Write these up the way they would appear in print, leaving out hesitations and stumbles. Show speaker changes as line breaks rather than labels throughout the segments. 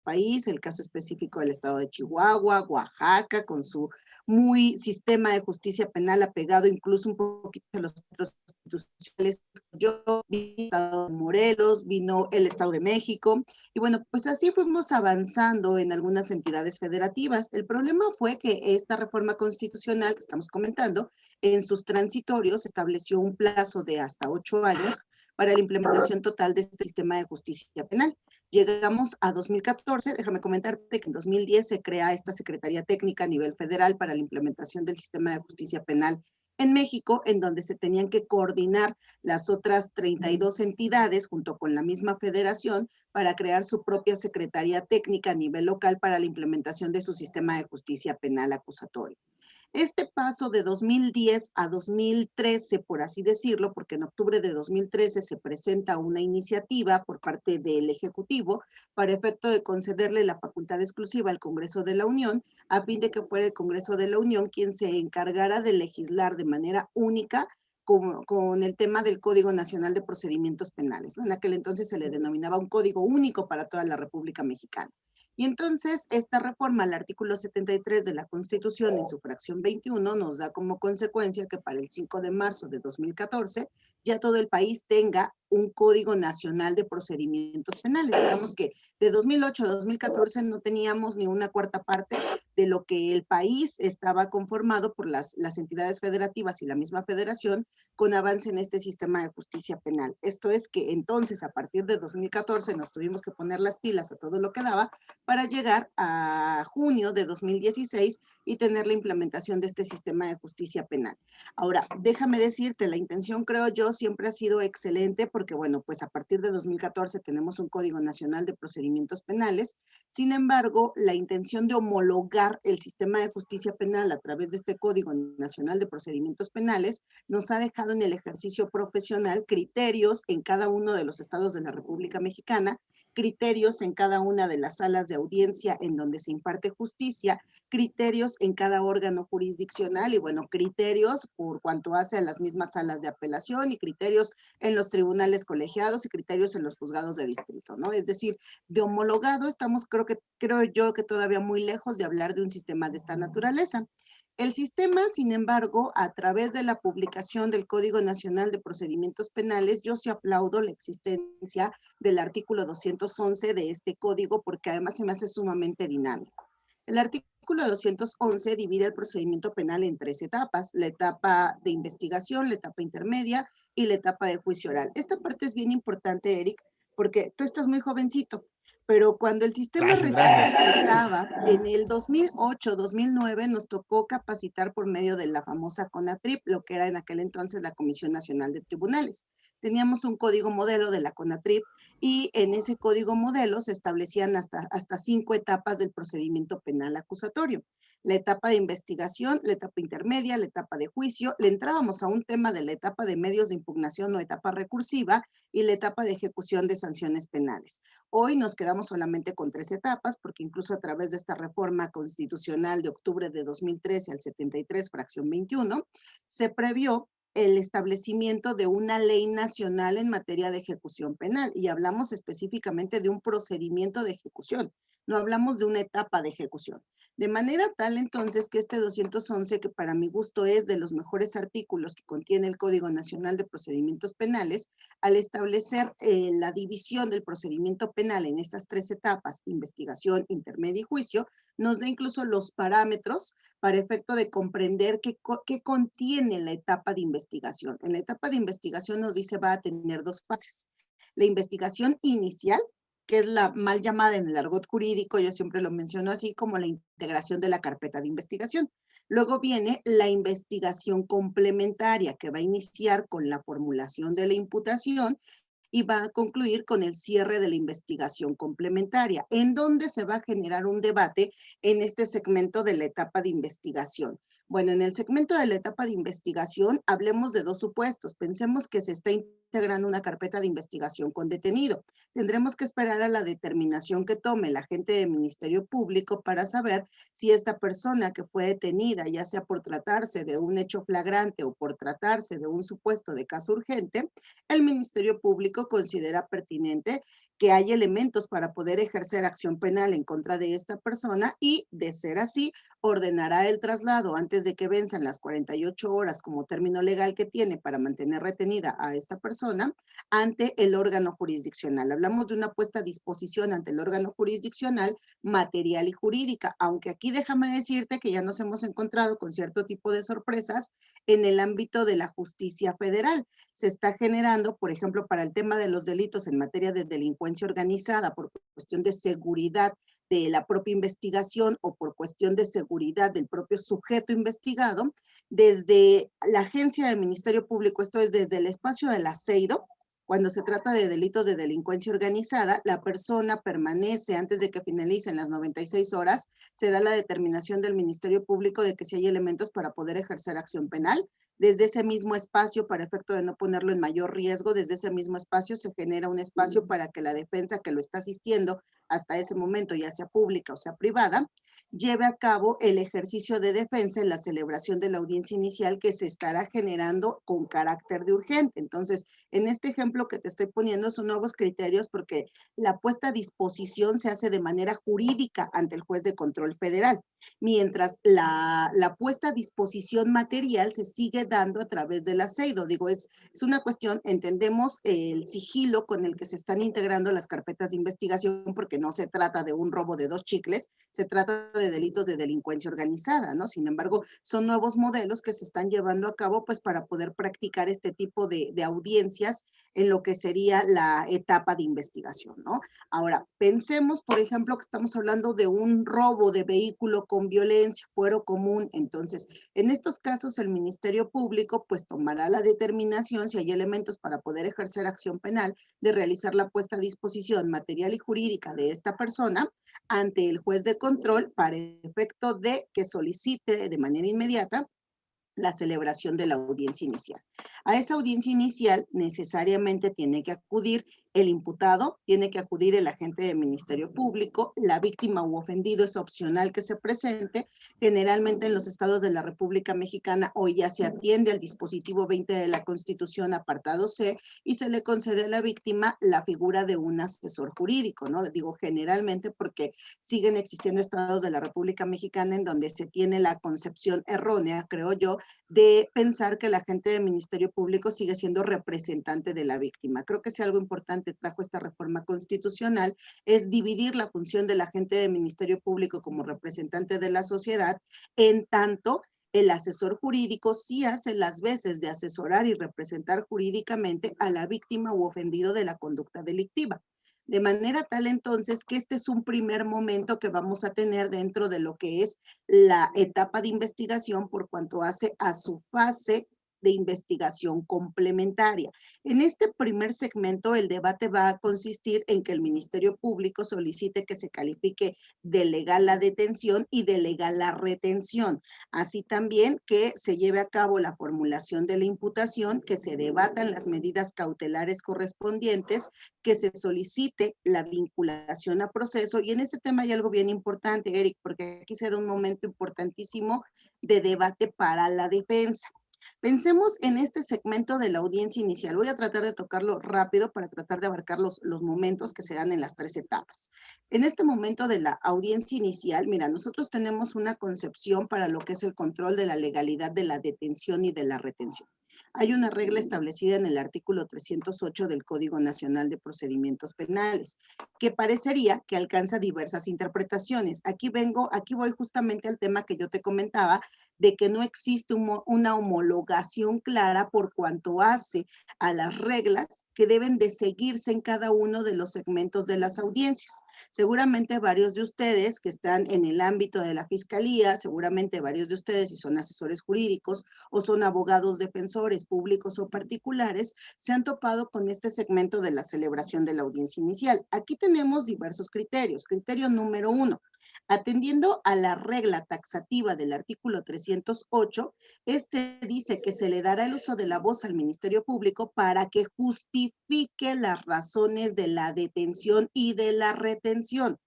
país, el caso específico del estado de Chihuahua, Oaxaca, con su muy sistema de justicia penal apegado incluso un poquito a los otros constitucionales. Yo vi el estado de Morelos, vino el estado de México, y bueno, pues así fuimos avanzando en algunas entidades federativas. El problema fue que esta reforma constitucional que estamos comentando, en sus transitorios estableció un plazo de hasta 8 años para la implementación total de este sistema de justicia penal. Llegamos a 2014, déjame comentarte que en 2010 se crea esta Secretaría Técnica a nivel federal para la implementación del sistema de justicia penal en México, en donde se tenían que coordinar las otras 32 entidades junto con la misma federación para crear su propia Secretaría Técnica a nivel local para la implementación de su sistema de justicia penal acusatorio. Este paso de 2010 a 2013, por así decirlo, porque en octubre de 2013 se presenta una iniciativa por parte del Ejecutivo para efecto de concederle la facultad exclusiva al Congreso de la Unión, a fin de que fuera el Congreso de la Unión quien se encargara de legislar de manera única con el tema del Código Nacional de Procedimientos Penales, ¿no? En aquel entonces se le denominaba un código único para toda la República Mexicana. Y entonces esta reforma al artículo 73 de la Constitución en su fracción 21 nos da como consecuencia que para el 5 de marzo de 2014 ya todo el país tenga un Código Nacional de Procedimientos Penales. Digamos que de 2008 a 2014 no teníamos ni una cuarta parte de lo que el país estaba conformado por las entidades federativas y la misma federación con avance en este sistema de justicia penal. Esto es que entonces a partir de 2014 nos tuvimos que poner las pilas a todo lo que daba para llegar a junio de 2016 y tener la implementación de este sistema de justicia penal. Ahora, déjame decirte, la intención creo yo siempre ha sido excelente porque, bueno, pues a partir de 2014 tenemos un Código Nacional de Procedimientos Penales. Sin embargo, la intención de homologar el sistema de justicia penal a través de este Código Nacional de Procedimientos Penales nos ha dejado en el ejercicio profesional criterios en cada uno de los estados de la República Mexicana, criterios en cada una de las salas de audiencia en donde se imparte justicia, criterios en cada órgano jurisdiccional y, bueno, criterios por cuanto hace a las mismas salas de apelación y criterios en los tribunales colegiados y criterios en los juzgados de distrito, ¿no? Es decir, de homologado estamos, creo yo que todavía muy lejos de hablar de un sistema de esta naturaleza. El sistema, sin embargo, a través de la publicación del Código Nacional de Procedimientos Penales, yo sí aplaudo la existencia del artículo 211 de este código porque además se me hace sumamente dinámico. El artículo 211 divide el procedimiento penal en 3 etapas: la etapa de investigación, la etapa intermedia y la etapa de juicio oral. Esta parte es bien importante, Eric, porque tú estás muy jovencito, pero cuando el sistema
Gracias,
recién
gracias.
empezaba, en el 2008, 2009, nos tocó capacitar por medio de la famosa CONATRIP, lo que era en aquel entonces la Comisión Nacional de Tribunales. Teníamos un código modelo de la CONATRIP y en ese código modelo se establecían hasta 5 etapas del procedimiento penal acusatorio: la etapa de investigación, la etapa intermedia, la etapa de juicio. Le entrábamos a un tema de la etapa de medios de impugnación o etapa recursiva y la etapa de ejecución de sanciones penales. Hoy nos quedamos solamente con 3 etapas porque incluso a través de esta reforma constitucional de octubre de 2013 al 73, fracción 21, se previó el establecimiento de una ley nacional en materia de ejecución penal y hablamos específicamente de un procedimiento de ejecución, no hablamos de una etapa de ejecución. De manera tal entonces que este 211, que para mi gusto es de los mejores artículos que contiene el Código Nacional de Procedimientos Penales, al establecer la división del procedimiento penal en estas 3 etapas, investigación, intermedia y juicio, nos da incluso los parámetros para efecto de comprender qué contiene la etapa de investigación. En la etapa de investigación nos dice va a tener 2 fases: la investigación inicial, que es la mal llamada en el argot jurídico, yo siempre lo menciono así, como la integración de la carpeta de investigación. Luego viene la investigación complementaria, que va a iniciar con la formulación de la imputación y va a concluir con el cierre de la investigación complementaria, en donde se va a generar un debate en este segmento de la etapa de investigación. Bueno, en el segmento de la etapa de investigación, hablemos de 2 supuestos. Pensemos que se está integrando una carpeta de investigación con detenido. Tendremos que esperar a la determinación que tome el agente del Ministerio Público para saber si esta persona que fue detenida, ya sea por tratarse de un hecho flagrante o por tratarse de un supuesto de caso urgente, el Ministerio Público considera pertinente que hay elementos para poder ejercer acción penal en contra de esta persona y, de ser así, ordenará el traslado antes de que venzan las 48 horas como término legal que tiene para mantener retenida a esta persona ante el órgano jurisdiccional. Hablamos de una puesta a disposición ante el órgano jurisdiccional material y jurídica, aunque aquí déjame decirte que ya nos hemos encontrado con cierto tipo de sorpresas en el ámbito de la justicia federal. Se está generando, por ejemplo, para el tema de los delitos en materia de delincuencia organizada por cuestión de seguridad de la propia investigación o por cuestión de seguridad del propio sujeto investigado, desde la agencia del Ministerio Público, esto es desde el espacio del aceido, cuando se trata de delitos de delincuencia organizada, la persona permanece antes de que finalicen las 96 horas, se da la determinación del Ministerio Público de que si hay elementos para poder ejercer acción penal. Desde ese mismo espacio, para efecto de no ponerlo en mayor riesgo, desde ese mismo espacio se genera un espacio para que la defensa que lo está asistiendo hasta ese momento, ya sea pública o sea privada, lleve a cabo el ejercicio de defensa en la celebración de la audiencia inicial que se estará generando con carácter de urgente. Entonces, en este ejemplo que te estoy poniendo son nuevos criterios porque la puesta a disposición se hace de manera jurídica ante el juez de control federal, mientras la puesta a disposición material se sigue dando a través del aceido. Digo, es una cuestión, entendemos el sigilo con el que se están integrando las carpetas de investigación porque no se trata de un robo de 2 chicles, se trata de delitos de delincuencia organizada, ¿no? Sin embargo, son nuevos modelos que se están llevando a cabo pues para poder practicar este tipo de audiencias en lo que sería la etapa de investigación, ¿no? Ahora, pensemos, por ejemplo, que estamos hablando de un robo de vehículo con violencia, fuero común. Entonces, en estos casos, el Ministerio Público pues tomará la determinación si hay elementos para poder ejercer acción penal de realizar la puesta a disposición material y jurídica de esta persona ante el juez de control para efecto de que solicite de manera inmediata la celebración de la audiencia inicial. A esa audiencia inicial necesariamente tiene que acudir el imputado, tiene que acudir el agente del Ministerio Público, la víctima u ofendido es opcional que se presente. Generalmente en los estados de la República Mexicana hoy ya se atiende al dispositivo 20 de la Constitución, apartado C, y se le concede a la víctima la figura de un asesor jurídico, ¿no? Digo generalmente porque siguen existiendo estados de la República Mexicana en donde se tiene la concepción errónea, creo yo, de pensar que el agente del Ministerio Público sigue siendo representante de la víctima. Creo que si algo importante trajo esta reforma constitucional es dividir la función del agente del Ministerio Público como representante de la sociedad, en tanto el asesor jurídico sí hace las veces de asesorar y representar jurídicamente a la víctima u ofendido de la conducta delictiva. De manera tal entonces que este es un primer momento que vamos a tener dentro de lo que es la etapa de investigación por cuanto hace a su fase de investigación complementaria. En este primer segmento, el debate va a consistir en que el Ministerio Público solicite que se califique de legal la detención y de legal la retención. Así también que se lleve a cabo la formulación de la imputación, que se debatan las medidas cautelares correspondientes, que se solicite la vinculación a proceso. Y en este tema hay algo bien importante, Eric, porque aquí se da un momento importantísimo de debate para la defensa. Pensemos en este segmento de la audiencia inicial. Voy a tratar de tocarlo rápido para tratar de abarcar los momentos que se dan en las 3 etapas. En este momento de la audiencia inicial, mira, nosotros tenemos una concepción para lo que es el control de la legalidad de la detención y de la retención. Hay una regla establecida en el artículo 308 del Código Nacional de Procedimientos Penales, que parecería que alcanza diversas interpretaciones. Aquí voy justamente al tema que yo te comentaba, de que no existe una homologación clara por cuanto hace a las reglas que deben de seguirse en cada uno de los segmentos de las audiencias. Seguramente varios de ustedes que están en el ámbito de la fiscalía, seguramente varios de ustedes si son asesores jurídicos o son abogados defensores públicos o particulares, se han topado con este segmento de la celebración de la audiencia inicial. Aquí tenemos diversos criterios. Criterio número 1. Atendiendo a la regla taxativa del artículo 308, este dice que se le dará el uso de la voz al Ministerio Público para que justifique las razones de la detención y de la retención.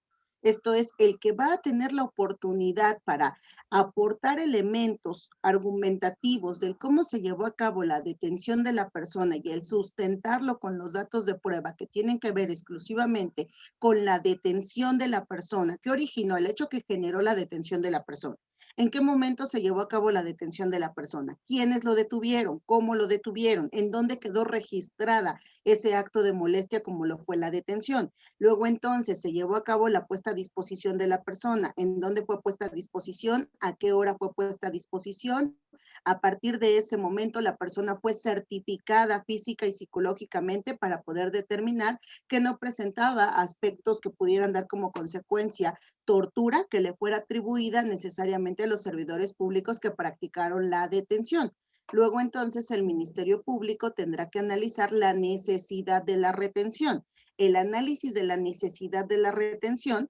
Esto es, el que va a tener la oportunidad para aportar elementos argumentativos del cómo se llevó a cabo la detención de la persona y el sustentarlo con los datos de prueba que tienen que ver exclusivamente con la detención de la persona, que originó el hecho que generó la detención de la persona. ¿En qué momento se llevó a cabo la detención de la persona? ¿Quiénes lo detuvieron? ¿Cómo lo detuvieron? ¿En dónde quedó registrada ese acto de molestia como lo fue la detención? Luego entonces se llevó a cabo la puesta a disposición de la persona. ¿En dónde fue puesta a disposición? ¿A qué hora fue puesta a disposición? A partir de ese momento la persona fue certificada física y psicológicamente para poder determinar que no presentaba aspectos que pudieran dar como consecuencia tortura que le fuera atribuida necesariamente a los servidores públicos que practicaron la detención. Luego entonces el Ministerio Público tendrá que analizar la necesidad de la retención. El análisis de la necesidad de la retención,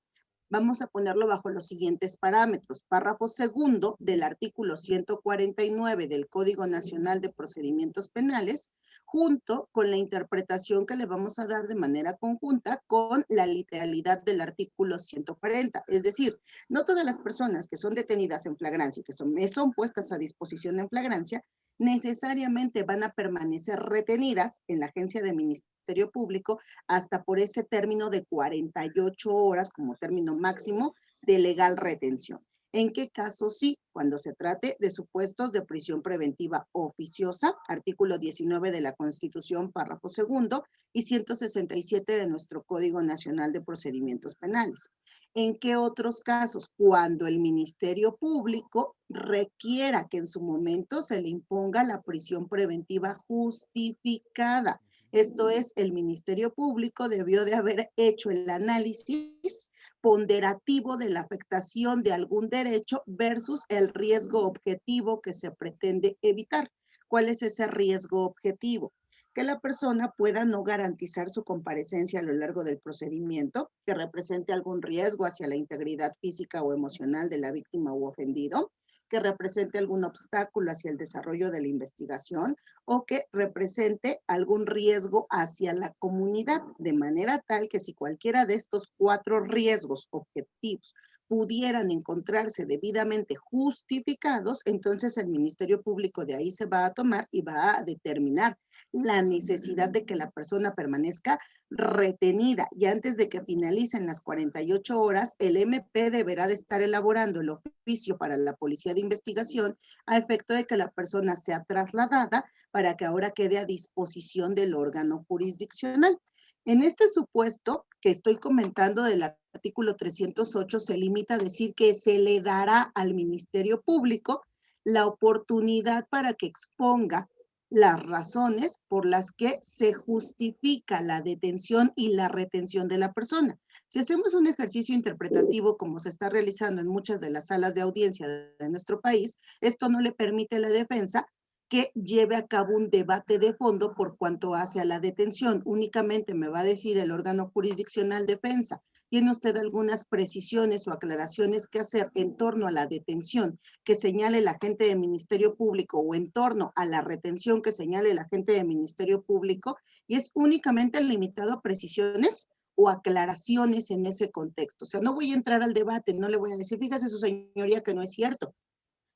vamos a ponerlo bajo los siguientes parámetros. Párrafo segundo del artículo 149 del Código Nacional de Procedimientos Penales, junto con la interpretación que le vamos a dar de manera conjunta con la literalidad del artículo 140. Es decir, no todas las personas que son detenidas en flagrancia y que son puestas a disposición en flagrancia, necesariamente van a permanecer retenidas en la agencia de Ministerio Público hasta por ese término de 48 horas como término máximo de legal retención. ¿En qué caso sí? Cuando se trate de supuestos de prisión preventiva oficiosa, artículo 19 de la Constitución, párrafo segundo, y 167 de nuestro Código Nacional de Procedimientos Penales. ¿En qué otros casos? Cuando el Ministerio Público requiera que en su momento se le imponga la prisión preventiva justificada. Esto es, el Ministerio Público debió de haber hecho el análisis ponderativo de la afectación de algún derecho versus el riesgo objetivo que se pretende evitar. ¿Cuál es ese riesgo objetivo? Que la persona pueda no garantizar su comparecencia a lo largo del procedimiento, que represente algún riesgo hacia la integridad física o emocional de la víctima u ofendido, que represente algún obstáculo hacia el desarrollo de la investigación o que represente algún riesgo hacia la comunidad, de manera tal que si cualquiera de estos 4 riesgos objetivos pudieran encontrarse debidamente justificados, entonces el Ministerio Público de ahí se va a tomar y va a determinar la necesidad de que la persona permanezca retenida y antes de que finalicen las 48 horas, el MP deberá de estar elaborando el oficio para la Policía de Investigación a efecto de que la persona sea trasladada para que ahora quede a disposición del órgano jurisdiccional. En este supuesto que estoy comentando del artículo 308 se limita a decir que se le dará al Ministerio Público la oportunidad para que exponga las razones por las que se justifica la detención y la retención de la persona. Si hacemos un ejercicio interpretativo como se está realizando en muchas de las salas de audiencia de nuestro país, esto no le permite a la defensa que lleve a cabo un debate de fondo por cuanto hace a la detención. Únicamente me va a decir el órgano jurisdiccional defensa, ¿tiene usted algunas precisiones o aclaraciones que hacer en torno a la detención que señale el agente de Ministerio Público o en torno a la retención que señale el agente de Ministerio Público? Y es únicamente limitado a precisiones o aclaraciones en ese contexto. O sea, no voy a entrar al debate, no le voy a decir, fíjese su señoría que no es cierto.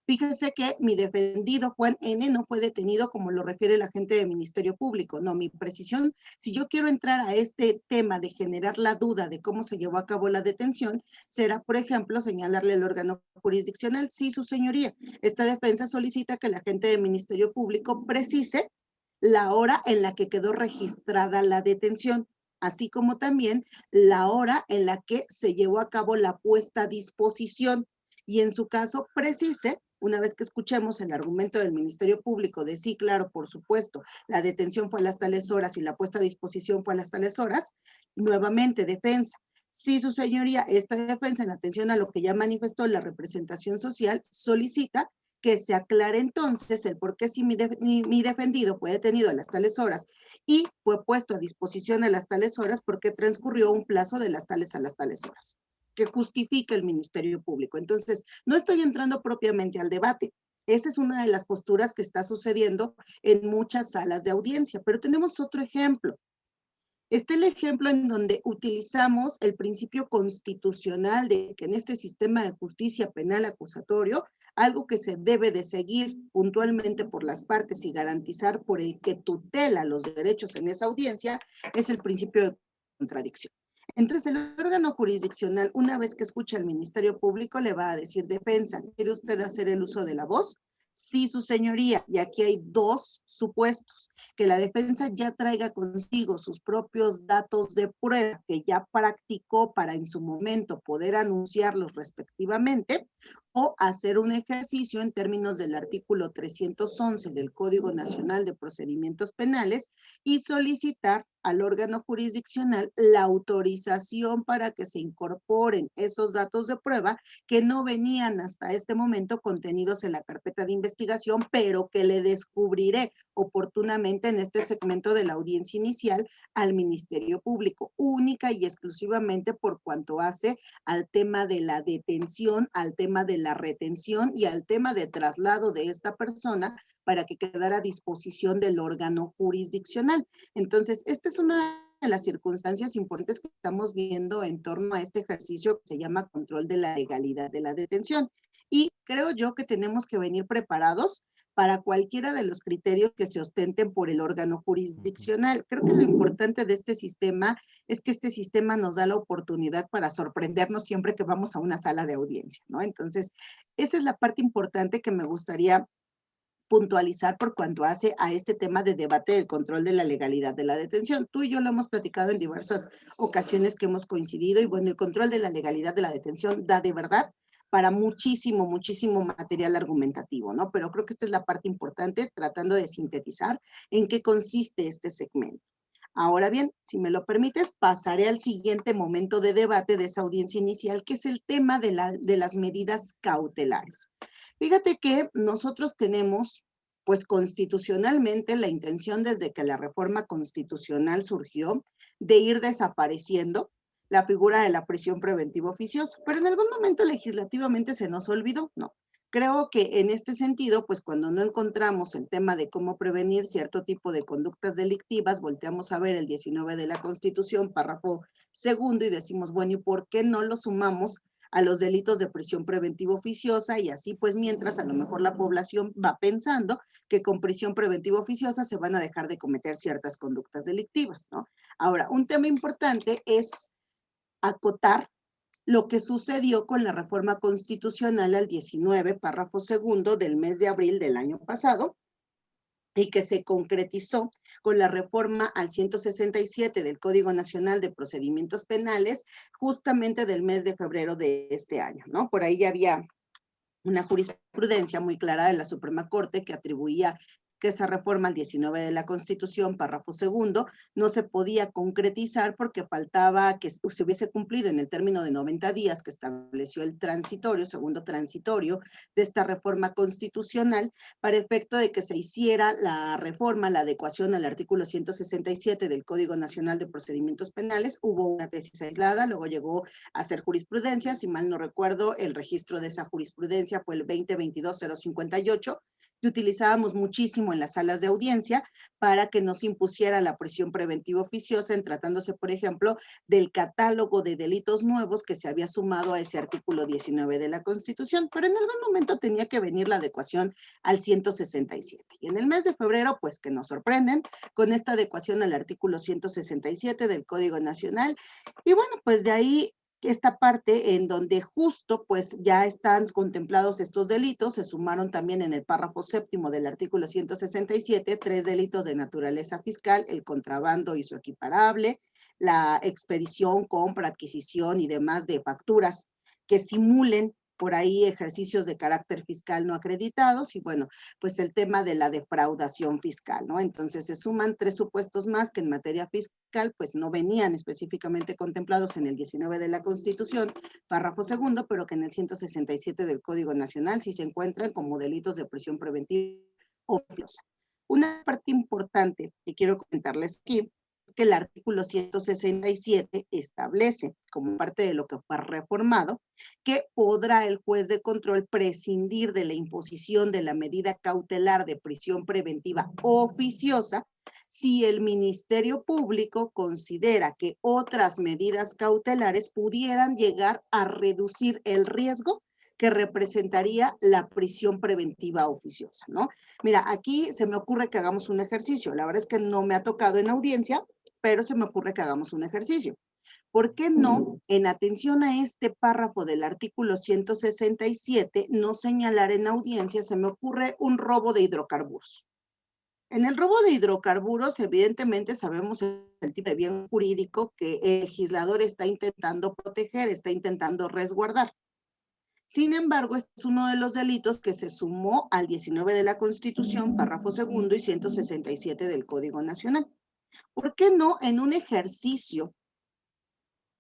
Fíjese que mi defendido Juan N. no fue detenido como lo refiere el agente de Ministerio Público. No, mi precisión, si yo quiero entrar a este tema de generar la duda de cómo se llevó a cabo la detención, será, por ejemplo, señalarle al órgano jurisdiccional, sí, su señoría, esta defensa solicita que el agente de Ministerio Público precise la hora en la que quedó registrada la detención, así como también la hora en la que se llevó a cabo la puesta a disposición y en su caso precise, una vez que escuchemos el argumento del Ministerio Público de sí, claro, por supuesto, la detención fue a las tales horas y la puesta a disposición fue a las tales horas, nuevamente defensa. Sí, su señoría, esta defensa, en atención a lo que ya manifestó la representación social, solicita que se aclare entonces el por qué si mi defendido fue detenido a las tales horas y fue puesto a disposición a las tales horas, por qué transcurrió un plazo de las tales a las tales horas que justifique el Ministerio Público. Entonces, no estoy entrando propiamente al debate. Esa es una de las posturas que está sucediendo en muchas salas de audiencia, pero tenemos otro ejemplo. Está el ejemplo en donde utilizamos el principio constitucional de que en este sistema de justicia penal acusatorio, algo que se debe de seguir puntualmente por las partes y garantizar por el que tutela los derechos en esa audiencia, es el principio de contradicción. Entonces, el órgano jurisdiccional, una vez que escucha al Ministerio Público, le va a decir: defensa, ¿quiere usted hacer el uso de la voz? Sí, su señoría, y aquí hay dos supuestos: que la defensa ya traiga consigo sus propios datos de prueba que ya practicó para en su momento poder anunciarlos respectivamente, o hacer un ejercicio en términos del artículo 311 del Código Nacional de Procedimientos Penales y solicitar al órgano jurisdiccional la autorización para que se incorporen esos datos de prueba que no venían hasta este momento contenidos en la carpeta de investigación, pero que le descubriré oportunamente en este segmento de la audiencia inicial al Ministerio Público, única y exclusivamente por cuanto hace al tema de la detención, al tema de la retención y al tema de traslado de esta persona para que quedara a disposición del órgano jurisdiccional. Entonces, esta es una de las circunstancias importantes que estamos viendo en torno a este ejercicio que se llama control de la legalidad de la detención. Y creo yo que tenemos que venir preparados para cualquiera de los criterios que se ostenten por el órgano jurisdiccional. Creo que lo importante de este sistema es que este sistema nos da la oportunidad para sorprendernos siempre que vamos a una sala de audiencia, ¿no? Entonces, esa es la parte importante que me gustaría puntualizar por cuanto hace a este tema de debate del control de la legalidad de la detención. Tú y yo lo hemos platicado en diversas ocasiones que hemos coincidido y bueno, el control de la legalidad de la detención da de verdad para muchísimo, muchísimo material argumentativo, ¿no? Pero creo que esta es la parte importante, tratando de sintetizar en qué consiste este segmento. Ahora bien, si me lo permites, pasaré al siguiente momento de debate de esa audiencia inicial, que es el tema de las medidas cautelares. Fíjate que nosotros tenemos, pues constitucionalmente, la intención desde que la reforma constitucional surgió de ir desapareciendo la figura de la prisión preventiva oficiosa, pero en algún momento legislativamente se nos olvidó, ¿no? Creo que en este sentido, pues cuando no encontramos el tema de cómo prevenir cierto tipo de conductas delictivas, volteamos a ver el 19 de la Constitución, párrafo segundo, y decimos, bueno, ¿y por qué no lo sumamos a los delitos de prisión preventiva oficiosa? Y así, pues mientras a lo mejor la población va pensando que con prisión preventiva oficiosa se van a dejar de cometer ciertas conductas delictivas, ¿no? Ahora, un tema importante es acotar lo que sucedió con la reforma constitucional al 19, párrafo segundo del mes de abril del año pasado, y que se concretizó con la reforma al 167 del Código Nacional de Procedimientos Penales, justamente del mes de febrero de este año, ¿no? Por ahí ya había una jurisprudencia muy clara de la Suprema Corte que atribuía que esa reforma al 19 de la Constitución, párrafo segundo, no se podía concretizar porque faltaba que se hubiese cumplido en el término de 90 días que estableció el transitorio, segundo transitorio de esta reforma constitucional, para efecto de que se hiciera la reforma, la adecuación al artículo 167 del Código Nacional de Procedimientos Penales. Hubo una tesis aislada, luego llegó a hacer jurisprudencia, si mal no recuerdo, el registro de esa jurisprudencia fue el 2022-058, que utilizábamos muchísimo en las salas de audiencia para que nos impusiera la prisión preventiva oficiosa en tratándose, por ejemplo, del catálogo de delitos nuevos que se había sumado a ese artículo 19 de la Constitución, pero en algún momento tenía que venir la adecuación al 167. Y en el mes de febrero, pues que nos sorprenden con esta adecuación al artículo 167 del Código Nacional. Y bueno, pues de ahí esta parte en donde justo pues ya están contemplados estos delitos, se sumaron también en el párrafo séptimo del artículo 167, 3 delitos de naturaleza fiscal: el contrabando y su equiparable, la expedición, compra, adquisición y demás de facturas que simulen por ahí ejercicios de carácter fiscal no acreditados, y bueno, pues el tema de la defraudación fiscal, ¿no? Entonces se suman 3 supuestos más que en materia fiscal pues no venían específicamente contemplados en el 19 de la Constitución, párrafo segundo, pero que en el 167 del Código Nacional sí se encuentran como delitos de prisión preventiva oficiosa. Una parte importante que quiero comentarles aquí que el artículo 167 establece, como parte de lo que fue reformado, que podrá el juez de control prescindir de la imposición de la medida cautelar de prisión preventiva oficiosa si el Ministerio Público considera que otras medidas cautelares pudieran llegar a reducir el riesgo que representaría la prisión preventiva oficiosa, ¿no? Mira, aquí se me ocurre que hagamos un ejercicio. La verdad es que no me ha tocado en audiencia, pero se me ocurre que hagamos un ejercicio. ¿Por qué no, en atención a este párrafo del artículo 167, no señalar en audiencia, se me ocurre un robo de hidrocarburos? En el robo de hidrocarburos, evidentemente sabemos el tipo de bien jurídico que el legislador está intentando proteger, está intentando resguardar. Sin embargo, este es uno de los delitos que se sumó al 19 de la Constitución, párrafo segundo y 167 del Código Nacional. ¿Por qué no, en un ejercicio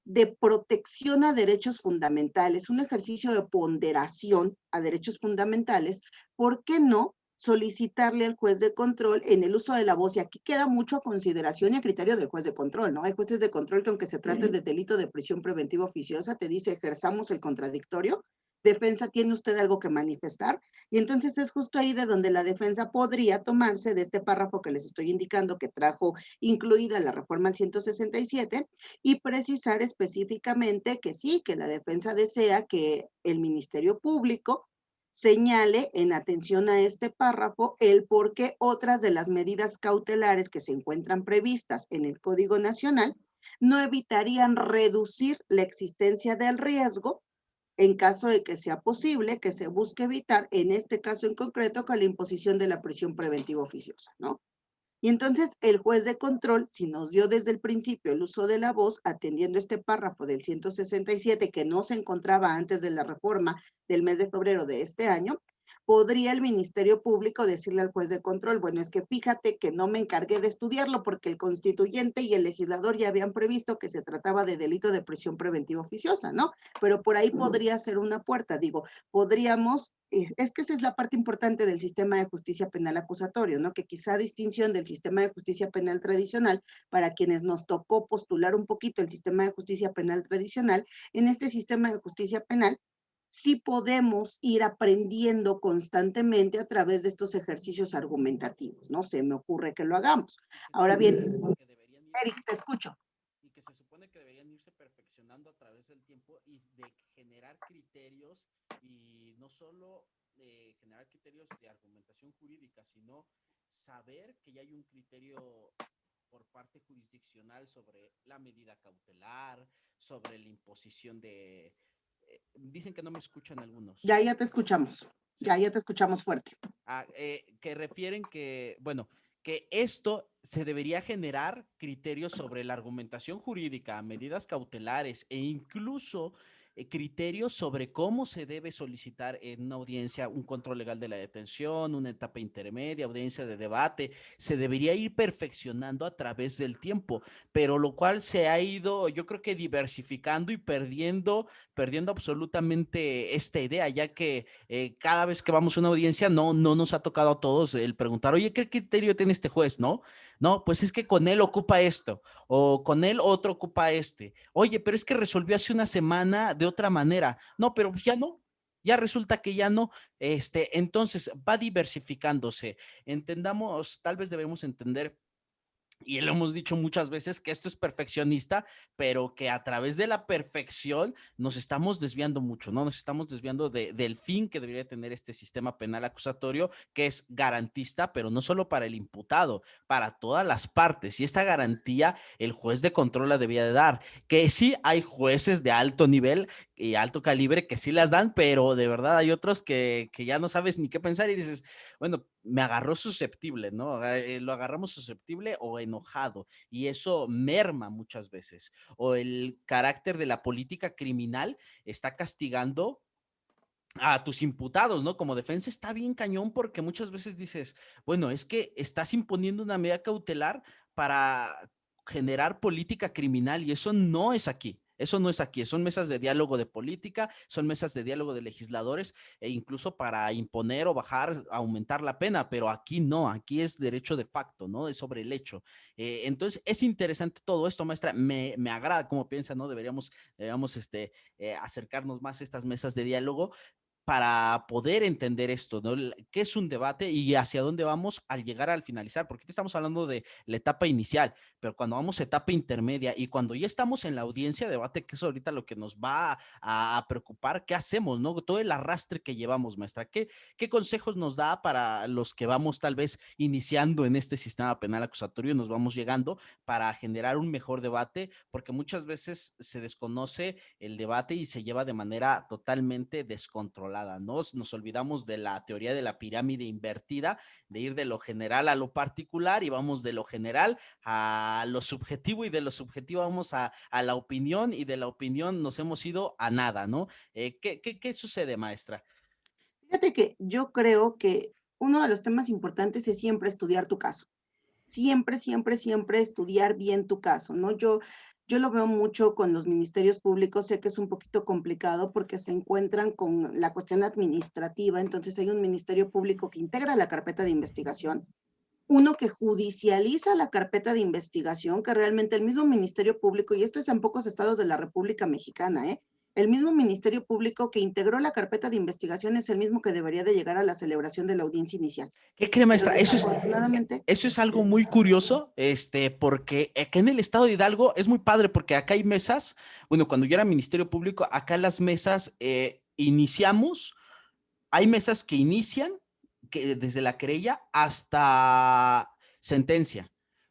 de protección a derechos fundamentales, un ejercicio de ponderación a derechos fundamentales, por qué no solicitarle al juez de control en el uso de la voz? Y aquí queda mucho a consideración y a criterio del juez de control, ¿no? Hay jueces de control que, aunque se trate de delito de prisión preventiva oficiosa, te dice ejerzamos el contradictorio. Defensa, ¿tiene usted algo que manifestar? Y entonces es justo ahí de donde la defensa podría tomarse de este párrafo que les estoy indicando que trajo incluida la reforma al 167 y precisar específicamente que sí, que la defensa desea que el Ministerio Público señale en atención a este párrafo el por qué otras de las medidas cautelares que se encuentran previstas en el Código Nacional no evitarían reducir la existencia del riesgo en caso de que sea posible que se busque evitar, en este caso en concreto, con la imposición de la prisión preventiva oficiosa, ¿no? Y entonces el juez de control, si nos dio desde el principio el uso de la voz, atendiendo este párrafo del 167 que no se encontraba antes de la reforma del mes de febrero de este año, podría el Ministerio Público decirle al juez de control, bueno, es que fíjate que no me encargué de estudiarlo porque el constituyente y el legislador ya habían previsto que se trataba de delito de prisión preventiva oficiosa, ¿no? Pero por ahí podría ser una puerta, digo, podríamos, es que esa es la parte importante del sistema de justicia penal acusatorio, ¿no? Que quizá a distinción del sistema de justicia penal tradicional, para quienes nos tocó postular un poquito el sistema de justicia penal tradicional, en este sistema de justicia penal sí podemos ir aprendiendo constantemente a través de estos ejercicios argumentativos, ¿no? Se me ocurre que lo hagamos. Ahora bien, Eric, te escucho.
Y que se supone que deberían irse perfeccionando a través del tiempo y de generar criterios y no solo generar criterios de argumentación jurídica, sino saber que ya hay un criterio por parte jurisdiccional sobre la medida cautelar, sobre la imposición de... dicen que no me escuchan algunos.
Ya te escuchamos.
¿Sí?
Ya te escuchamos fuerte.
Que refieren que, bueno, que esto se debería generar criterios sobre la argumentación jurídica, medidas cautelares e incluso criterios sobre cómo se debe solicitar en una audiencia un control legal de la detención, una etapa intermedia, audiencia de debate. Se debería ir perfeccionando a través del tiempo, pero lo cual se ha ido, yo creo que diversificando y perdiendo absolutamente esta idea, ya que cada vez que vamos a una audiencia no nos ha tocado a todos el preguntar, oye, ¿qué criterio tiene este juez? No, pues es que con él ocupa esto, o con él otro ocupa este. Oye, pero es que resolvió hace una semana de otra manera. No, pero ya no. Ya resulta que ya no, entonces va diversificándose. Entendamos, tal vez debemos entender y lo hemos dicho muchas veces que esto es perfeccionista, pero que a través de la perfección nos estamos desviando mucho, ¿no? Nos estamos desviando del fin que debería tener este sistema penal acusatorio, que es garantista, pero no solo para el imputado, para todas las partes. Y esta garantía el juez de control la debía de dar. Que sí hay jueces de alto nivel y alto calibre que sí las dan, pero de verdad hay otros que ya no sabes ni qué pensar y dices, bueno, me agarró susceptible, ¿no? Lo agarramos susceptible o enojado y eso merma muchas veces. O el carácter de la política criminal está castigando a tus imputados, ¿no? Como defensa está bien cañón porque muchas veces dices, bueno, es que estás imponiendo una medida cautelar para generar política criminal y eso no es aquí. Eso no es aquí, son mesas de diálogo de política, son mesas de diálogo de legisladores e incluso para imponer o bajar, aumentar la pena, pero aquí no, aquí es derecho de facto, ¿no? Es sobre el hecho. Entonces, es interesante todo esto, maestra, me agrada cómo piensa, ¿no? Deberíamos acercarnos más a estas mesas de diálogo para poder entender esto, ¿no? ¿Qué es un debate y hacia dónde vamos al llegar al finalizar? Porque estamos hablando de la etapa inicial, pero cuando vamos a etapa intermedia y cuando ya estamos en la audiencia de debate, que es ahorita lo que nos va a preocupar, ¿qué hacemos, no? Todo el arrastre que llevamos, maestra. ¿Qué consejos nos da para los que vamos tal vez iniciando en este sistema penal acusatorio y nos vamos llegando para generar un mejor debate? Porque muchas veces se desconoce el debate y se lleva de manera totalmente descontrolada. Nos olvidamos de la teoría de la pirámide invertida, de ir de lo general a lo particular y vamos de lo general a lo subjetivo y de lo subjetivo vamos a la opinión y de la opinión nos hemos ido a nada, ¿no? ¿Qué sucede, maestra?
Fíjate que yo creo que uno de los temas importantes es siempre estudiar tu caso. Siempre, siempre, siempre estudiar bien tu caso, ¿no? Yo lo veo mucho con los ministerios públicos, sé que es un poquito complicado porque se encuentran con la cuestión administrativa, entonces hay un ministerio público que integra la carpeta de investigación, uno que judicializa la carpeta de investigación, que realmente el mismo Ministerio Público, y esto es en pocos estados de la República Mexicana, el mismo Ministerio Público que integró la carpeta de investigación es el mismo que debería de llegar a la celebración de la audiencia inicial.
¿Qué cree,
Pero
maestra?
desafortunadamente,
Eso es algo muy curioso, porque aquí en el estado de Hidalgo es muy padre, porque acá hay mesas, bueno, cuando yo era Ministerio Público, acá las mesas iniciamos, hay mesas que inician que desde la querella hasta sentencia,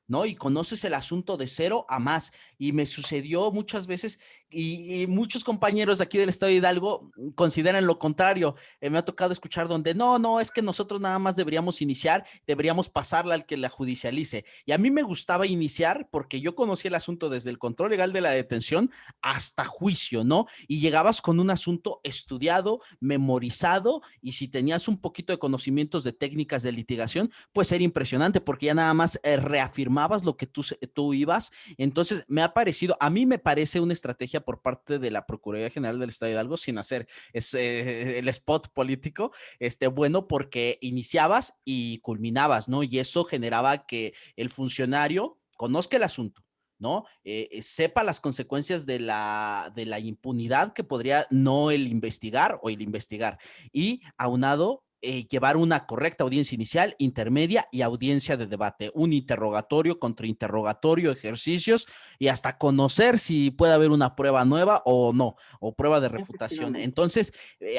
¿no? Y conoces el asunto de cero a más. Y me sucedió muchas veces, y muchos compañeros de aquí del estado de Hidalgo consideran lo contrario. Me ha tocado escuchar donde no, es que nosotros nada más deberíamos iniciar, deberíamos pasarla al que la judicialice. Y a mí me gustaba iniciar porque yo conocí el asunto desde el control legal de la detención hasta juicio, ¿no? Y llegabas con un asunto estudiado, memorizado, y si tenías un poquito de conocimientos de técnicas de litigación, pues era impresionante porque ya nada más reafirmabas lo que tú ibas. Entonces, a mí me parece una estrategia por parte de la Procuraduría General del Estado de Hidalgo, sin hacer el spot político, bueno, porque iniciabas y culminabas, ¿no? Y eso generaba que el funcionario conozca el asunto, ¿no? Sepa las consecuencias de la impunidad que podría no el investigar o el investigar. Y aunado, llevar una correcta audiencia inicial, intermedia y audiencia de debate, un interrogatorio, contrainterrogatorio, ejercicios y hasta conocer si puede haber una prueba nueva o no, o prueba de refutación.
efectivamente.
Entonces,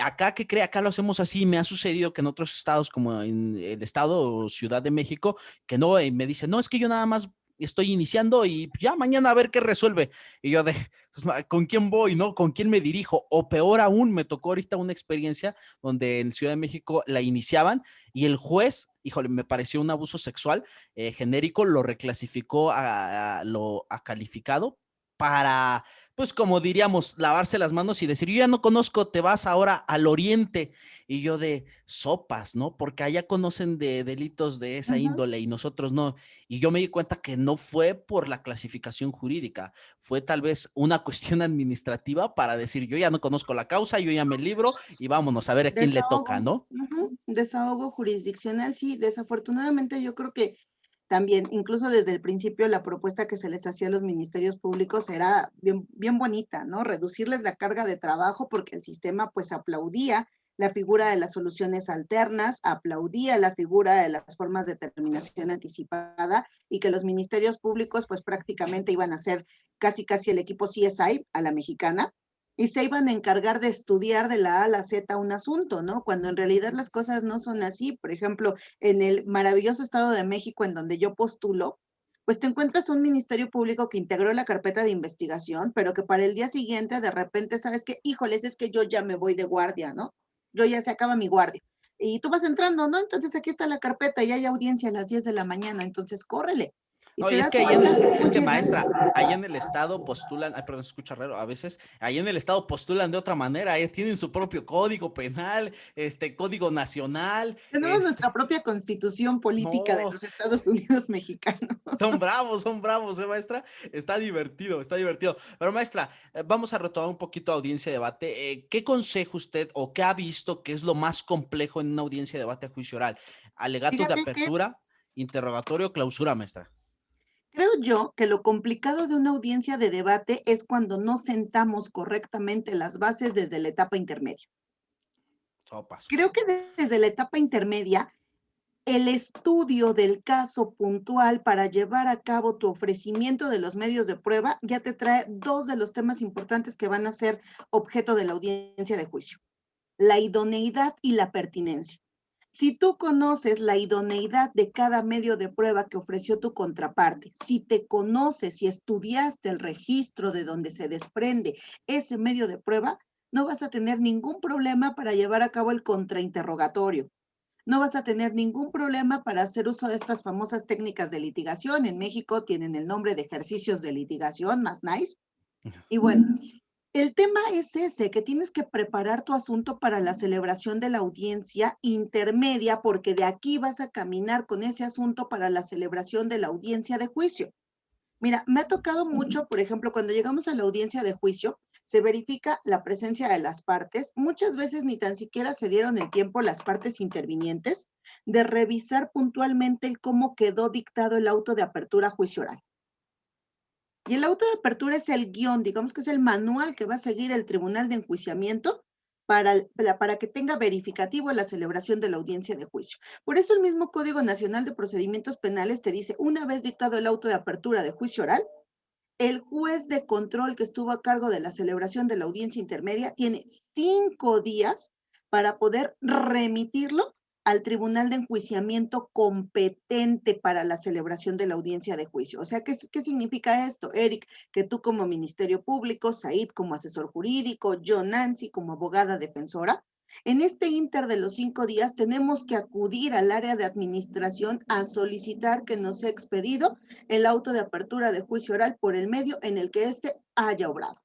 acá que cree, acá lo hacemos así. Me ha sucedido que en otros estados, como en el estado o Ciudad de México, que no, me dicen, no, es que yo nada más estoy iniciando y ya mañana a ver qué resuelve. Y yo ¿con quién voy, no? ¿Con quién me dirijo? O peor aún, me tocó ahorita una experiencia donde en Ciudad de México la iniciaban y el juez, híjole, me pareció un abuso sexual genérico, lo reclasificó a calificado para, pues como diríamos, lavarse las manos y decir, yo ya no conozco, te vas ahora al oriente. Y yo de sopas, ¿no? Porque allá conocen de delitos de esa
Ujú.
índole y nosotros no. Y yo me di cuenta que no fue por la clasificación jurídica, fue tal vez una cuestión administrativa para decir, yo ya no conozco la causa, yo ya me libro y vámonos a ver a quién le toca,
Desahogo,
¿no?
ujú, desahogo jurisdiccional, sí, desafortunadamente yo creo que también, incluso desde el principio, la propuesta que se les hacía a los ministerios públicos era bien, bien bonita, ¿no? Reducirles la carga de trabajo porque el sistema pues aplaudía la figura de las soluciones alternas, aplaudía la figura de las formas de terminación anticipada y que los ministerios públicos pues prácticamente iban a ser casi casi el equipo CSI a la mexicana y se iban a encargar de estudiar de la A a la Z un asunto, ¿no? Cuando en realidad las cosas no son así. Por ejemplo, en el maravilloso Estado de México, en donde yo postulo, pues te encuentras un ministerio público que integró la carpeta de investigación, pero que para el día siguiente de repente sabes que, híjoles, es que yo ya me voy de guardia, ¿no? Yo ya se acaba mi guardia. Y tú vas entrando, ¿no? Entonces aquí está la carpeta y hay audiencia a las 10 de la mañana, entonces córrele. Y
No,
te
y es
das
que ahí en
cuenta
el,
cómo
es que
llegaron.
maestra, ahí en el estado postulan, ay, perdón, se escucha raro, a veces, ahí en el estado postulan de otra manera, tienen su propio código penal, código nacional,
Tenemos nuestra propia constitución política de
no,
los Estados Unidos mexicanos.
son bravos, maestra? Está divertido, está divertido. Pero maestra, vamos a retomar un poquito audiencia de debate. ¿Qué consejo usted o qué ha visto que es lo más complejo en una audiencia de debate a juicio oral? ¿Alegatos de
Fíjate que
apertura, interrogatorio, clausura, maestra?
creo yo que lo complicado de una audiencia de debate es cuando no sentamos correctamente las bases desde la etapa intermedia.
Sopas.
Creo que desde la etapa intermedia, el estudio del caso puntual para llevar a cabo tu ofrecimiento de los medios de prueba ya te trae dos de los temas importantes que van a ser objeto de la audiencia de juicio: la idoneidad y la pertinencia. Si tú conoces la idoneidad de cada medio de prueba que ofreció tu contraparte, si te conoces y estudiaste el registro de donde se desprende ese medio de prueba, no vas a tener ningún problema para llevar a cabo el contrainterrogatorio. No vas a tener ningún problema para hacer uso de estas famosas técnicas de litigación. En México tienen el nombre de ejercicios de litigación, más nice. Y bueno, el tema es ese, que tienes que preparar tu asunto para la celebración de la audiencia intermedia, porque de aquí vas a caminar con ese asunto para la celebración de la audiencia de juicio. Mira, me ha tocado mucho, por ejemplo, cuando llegamos a la audiencia de juicio, se verifica la presencia de las partes. Muchas veces ni tan siquiera se dieron el tiempo las partes intervinientes de revisar puntualmente el cómo quedó dictado el auto de apertura a juicio oral. Y el auto de apertura es el guión, digamos que es el manual que va a seguir el tribunal de enjuiciamiento para que tenga verificativo la celebración de la audiencia de juicio. Por eso el mismo Código Nacional de Procedimientos Penales te dice, una vez dictado el auto de apertura de juicio oral, el juez de control que estuvo a cargo de la celebración de la audiencia intermedia tiene 5 días para poder remitirlo al tribunal de enjuiciamiento competente para la celebración de la audiencia de juicio. O sea, ¿qué significa esto, Eric? Que tú como Ministerio Público, Said como asesor jurídico, yo, Nancy, como abogada defensora, en este inter de los 5 días tenemos que acudir al área de administración a solicitar que nos sea expedido el auto de apertura de juicio oral por el medio en el que éste haya obrado.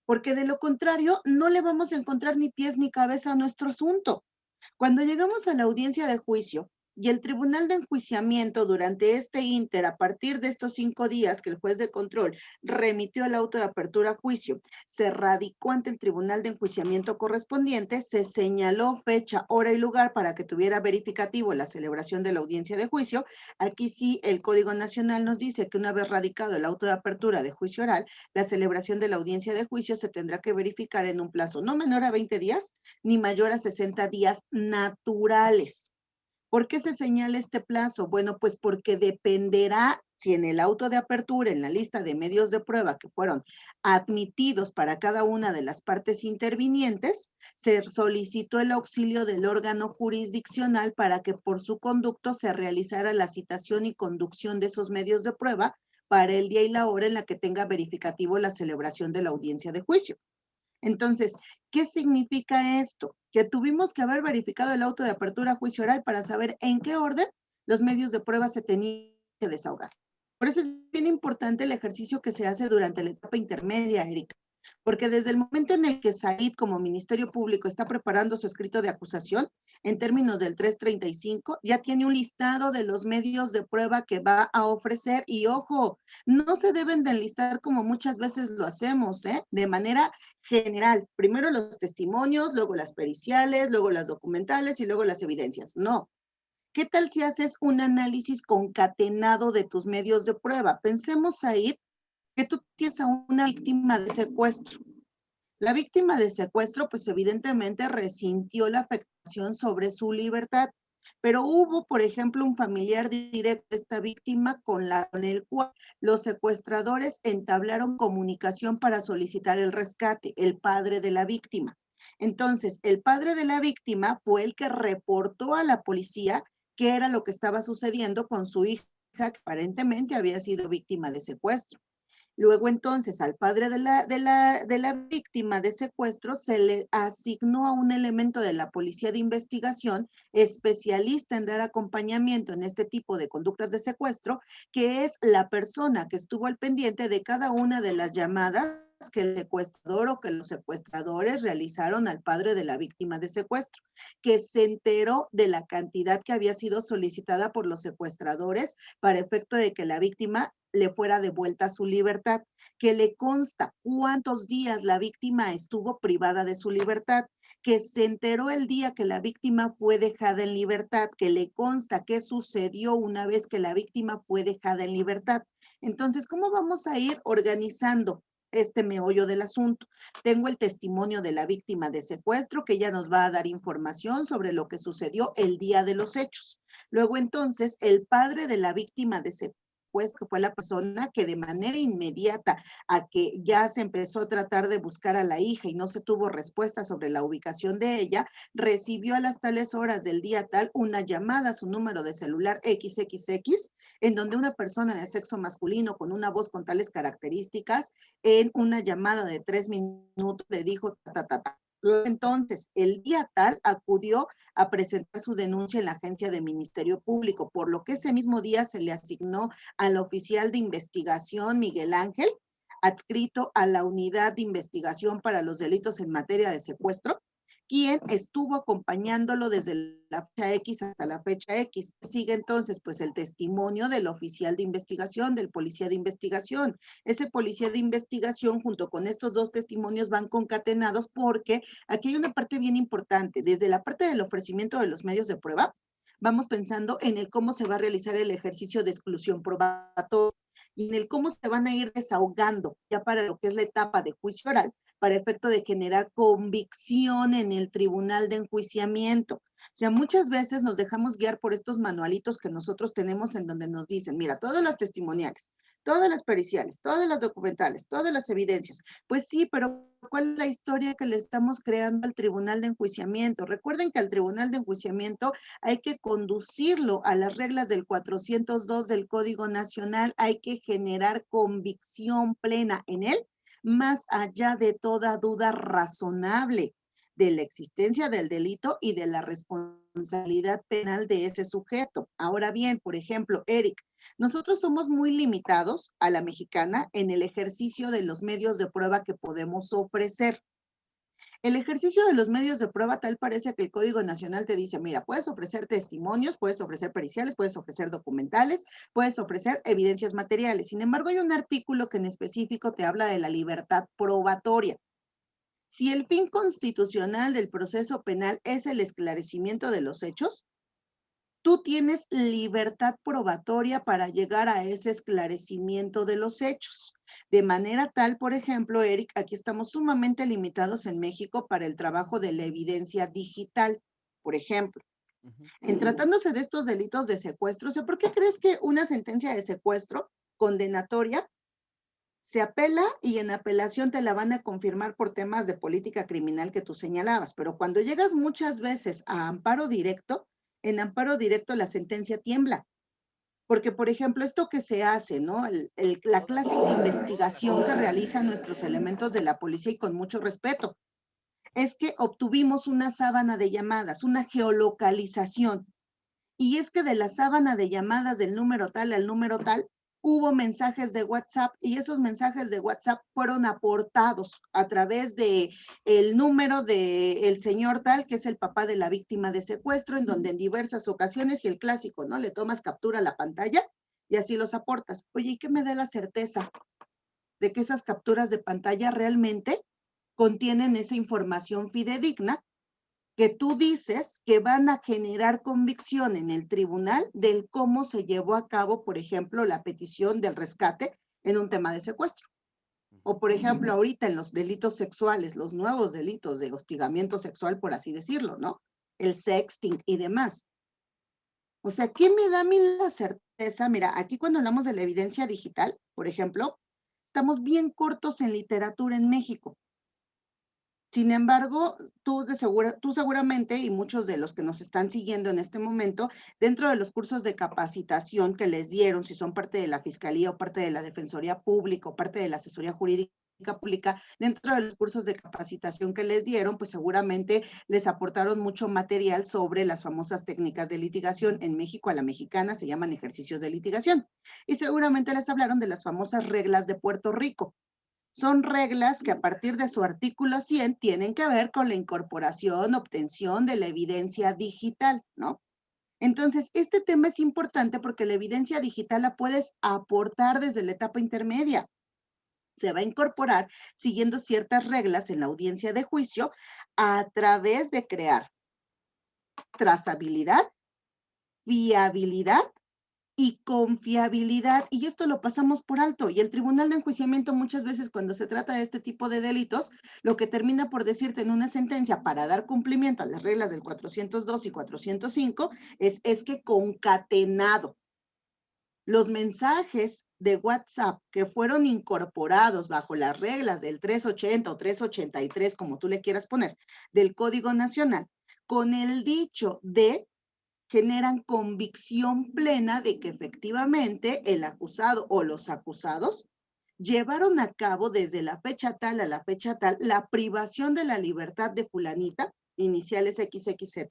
Porque de lo contrario, no le vamos a encontrar ni pies ni cabeza a nuestro asunto. Cuando llegamos a la audiencia de juicio y el tribunal de enjuiciamiento durante este inter, a partir de estos 5 días que el juez de control remitió el auto de apertura a juicio, se radicó ante el tribunal de enjuiciamiento correspondiente, se señaló fecha, hora y lugar para que tuviera verificativo la celebración de la audiencia de juicio. Aquí sí, el Código Nacional nos dice que una vez radicado el auto de apertura de juicio oral, la celebración de la audiencia de juicio se tendrá que verificar en un plazo no menor a 20 días, ni mayor a 60 días naturales. ¿Por qué se señala este plazo? Bueno, pues porque dependerá si en el auto de apertura, en la lista de medios de prueba que fueron admitidos para cada una de las partes intervinientes, se solicitó el auxilio del órgano jurisdiccional para que por su conducto se realizara la citación y conducción de esos medios de prueba para el día y la hora en la que tenga verificativo la celebración de la audiencia de juicio. Entonces, ¿qué significa esto? Que tuvimos que haber verificado el auto de apertura a juicio oral para saber en qué orden los medios de prueba se tenían que desahogar. Por eso es bien importante el ejercicio que se hace durante la etapa intermedia, Erika, porque desde el momento en el que Said como Ministerio Público está preparando su escrito de acusación, en términos del 335, ya tiene un listado de los medios de prueba que va a ofrecer y ojo, no se deben de enlistar como muchas veces lo hacemos, de manera general. Primero los testimonios, luego las periciales, luego las documentales y luego las evidencias. No. ¿Qué tal si haces un análisis concatenado de tus medios de prueba? Pensemos ahí que tú tienes a una víctima de secuestro. La víctima de secuestro, pues evidentemente resintió la afectación sobre su libertad, pero hubo, por ejemplo, un familiar directo de esta víctima con el cual los secuestradores entablaron comunicación para solicitar el rescate, el padre de la víctima. Entonces, el padre de la víctima fue el que reportó a la policía qué era lo que estaba sucediendo con su hija, que aparentemente había sido víctima de secuestro. Luego entonces al padre de la víctima de secuestro se le asignó a un elemento de la policía de investigación especialista en dar acompañamiento en este tipo de conductas de secuestro, que es la persona que estuvo al pendiente de cada una de las llamadas que el secuestrador o que los secuestradores realizaron al padre de la víctima de secuestro, que se enteró de la cantidad que había sido solicitada por los secuestradores para efecto de que la víctima le fuera devuelta su libertad, que le consta cuántos días la víctima estuvo privada de su libertad, que se enteró el día que la víctima fue dejada en libertad, que le consta qué sucedió una vez que la víctima fue dejada en libertad. Entonces, ¿cómo vamos a ir organizando este meollo del asunto? Tengo el testimonio de la víctima de secuestro, que ella nos va a dar información sobre lo que sucedió el día de los hechos. Luego entonces, el padre de la víctima de secuestro, que fue la persona que de manera inmediata a que ya se empezó a tratar de buscar a la hija y no se tuvo respuesta sobre la ubicación de ella, recibió a las tales horas del día tal una llamada a su número de celular XXX, en donde una persona de sexo masculino con una voz con tales características, en una llamada de 3 minutos, le dijo ta, ta, ta, ta. Entonces, el día tal acudió a presentar su denuncia en la agencia de Ministerio Público, por lo que ese mismo día se le asignó al oficial de investigación Miguel Ángel, adscrito a la unidad de investigación para los delitos en materia de secuestro, quien estuvo acompañándolo desde la fecha X hasta la fecha X. Sigue entonces pues el testimonio del oficial de investigación, del policía de investigación. Ese policía de investigación junto con estos dos testimonios van concatenados porque aquí hay una parte bien importante. Desde la parte del ofrecimiento de los medios de prueba, vamos pensando en el cómo se va a realizar el ejercicio de exclusión probatoria y en el cómo se van a ir desahogando ya para lo que es la etapa de juicio oral, para efecto de generar convicción en el tribunal de enjuiciamiento. O sea, muchas veces nos dejamos guiar por estos manualitos que nosotros tenemos en donde nos dicen, mira, todas las testimoniales, todas las periciales, todas las documentales, todas las evidencias. Pues sí, pero ¿cuál es la historia que le estamos creando al tribunal de enjuiciamiento? Recuerden que al tribunal de enjuiciamiento hay que conducirlo a las reglas del 402 del Código Nacional, hay que generar convicción plena en él, más allá de toda duda razonable de la existencia del delito y de la responsabilidad penal de ese sujeto. Ahora bien, por ejemplo, Eric, nosotros somos muy limitados a la mexicana en el ejercicio de los medios de prueba que podemos ofrecer. El ejercicio de los medios de prueba tal parece que el Código Nacional te dice, mira, puedes ofrecer testimonios, puedes ofrecer periciales, puedes ofrecer documentales, puedes ofrecer evidencias materiales. Sin embargo, hay un artículo que en específico te habla de la libertad probatoria. Si el fin constitucional del proceso penal es el esclarecimiento de los hechos, tú tienes libertad probatoria para llegar a ese esclarecimiento de los hechos. De manera tal, por ejemplo, Eric, aquí estamos sumamente limitados en México para el trabajo de la evidencia digital, por ejemplo. En tratándose de estos delitos de secuestro, o sea, ¿por qué crees que una sentencia de secuestro condenatoria se apela y en apelación te la van a confirmar por temas de política criminal que tú señalabas? Pero cuando llegas muchas veces a amparo directo, en amparo directo la sentencia tiembla. Porque, por ejemplo, esto que se hace, ¿no? La clásica investigación que realizan nuestros elementos de la policía y con mucho respeto, es que obtuvimos una sábana de llamadas, una geolocalización. Y es que de la sábana de llamadas del número tal al número tal, hubo mensajes de WhatsApp y esos mensajes de WhatsApp fueron aportados a través de el número del señor tal, que es el papá de la víctima de secuestro, en donde en diversas ocasiones, y el clásico, ¿no? Le tomas captura a la pantalla y así los aportas. Oye, ¿y qué me da la certeza de que esas capturas de pantalla realmente contienen esa información fidedigna que tú dices que van a generar convicción en el tribunal del cómo se llevó a cabo, por ejemplo, la petición del rescate en un tema de secuestro? O, por ejemplo, ahorita en los delitos sexuales, los nuevos delitos de hostigamiento sexual, por así decirlo, ¿no? El sexting y demás. O sea, ¿qué me da a mí la certeza? Mira, aquí cuando hablamos de la evidencia digital, por ejemplo, estamos bien cortos en literatura en México. Sin embargo, tú seguramente, y muchos de los que nos están siguiendo en este momento, dentro de los cursos de capacitación que les dieron, si son parte de la Fiscalía o parte de la Defensoría Pública o parte de la Asesoría Jurídica Pública, dentro de los cursos de capacitación que les dieron, pues seguramente les aportaron mucho material sobre las famosas técnicas de litigación. En México, a la mexicana, se llaman ejercicios de litigación. Y seguramente les hablaron de las famosas reglas de Puerto Rico. Son reglas que a partir de su artículo 100 tienen que ver con la incorporación, obtención de la evidencia digital, ¿no? Entonces, este tema es importante porque la evidencia digital la puedes aportar desde la etapa intermedia. Se va a incorporar siguiendo ciertas reglas en la audiencia de juicio a través de crear trazabilidad, fiabilidad y confiabilidad, y esto lo pasamos por alto. Y el tribunal de enjuiciamiento muchas veces cuando se trata de este tipo de delitos, lo que termina por decirte en una sentencia para dar cumplimiento a las reglas del 402 y 405 es que concatenado los mensajes de WhatsApp que fueron incorporados bajo las reglas del 380 o 383, como tú le quieras poner, del Código Nacional, con el dicho de generan convicción plena de que efectivamente el acusado o los acusados llevaron a cabo desde la fecha tal a la fecha tal la privación de la libertad de fulanita, iniciales XXZ,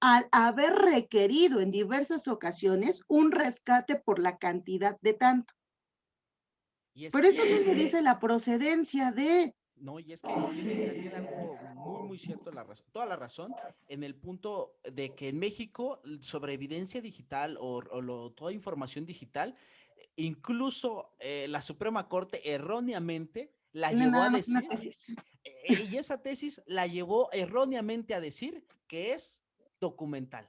al haber requerido en diversas ocasiones un rescate por la cantidad de tanto.
Y es
Por eso sí
que
se dice la procedencia de...
no, y es que tiene algo muy, muy cierto, toda la razón, en el punto de que en México, sobre evidencia digital toda información digital, incluso la Suprema Corte erróneamente la
Tiene
llevó
nada
a
más una
decir,
tesis.
y esa tesis la llevó erróneamente a decir que es documental.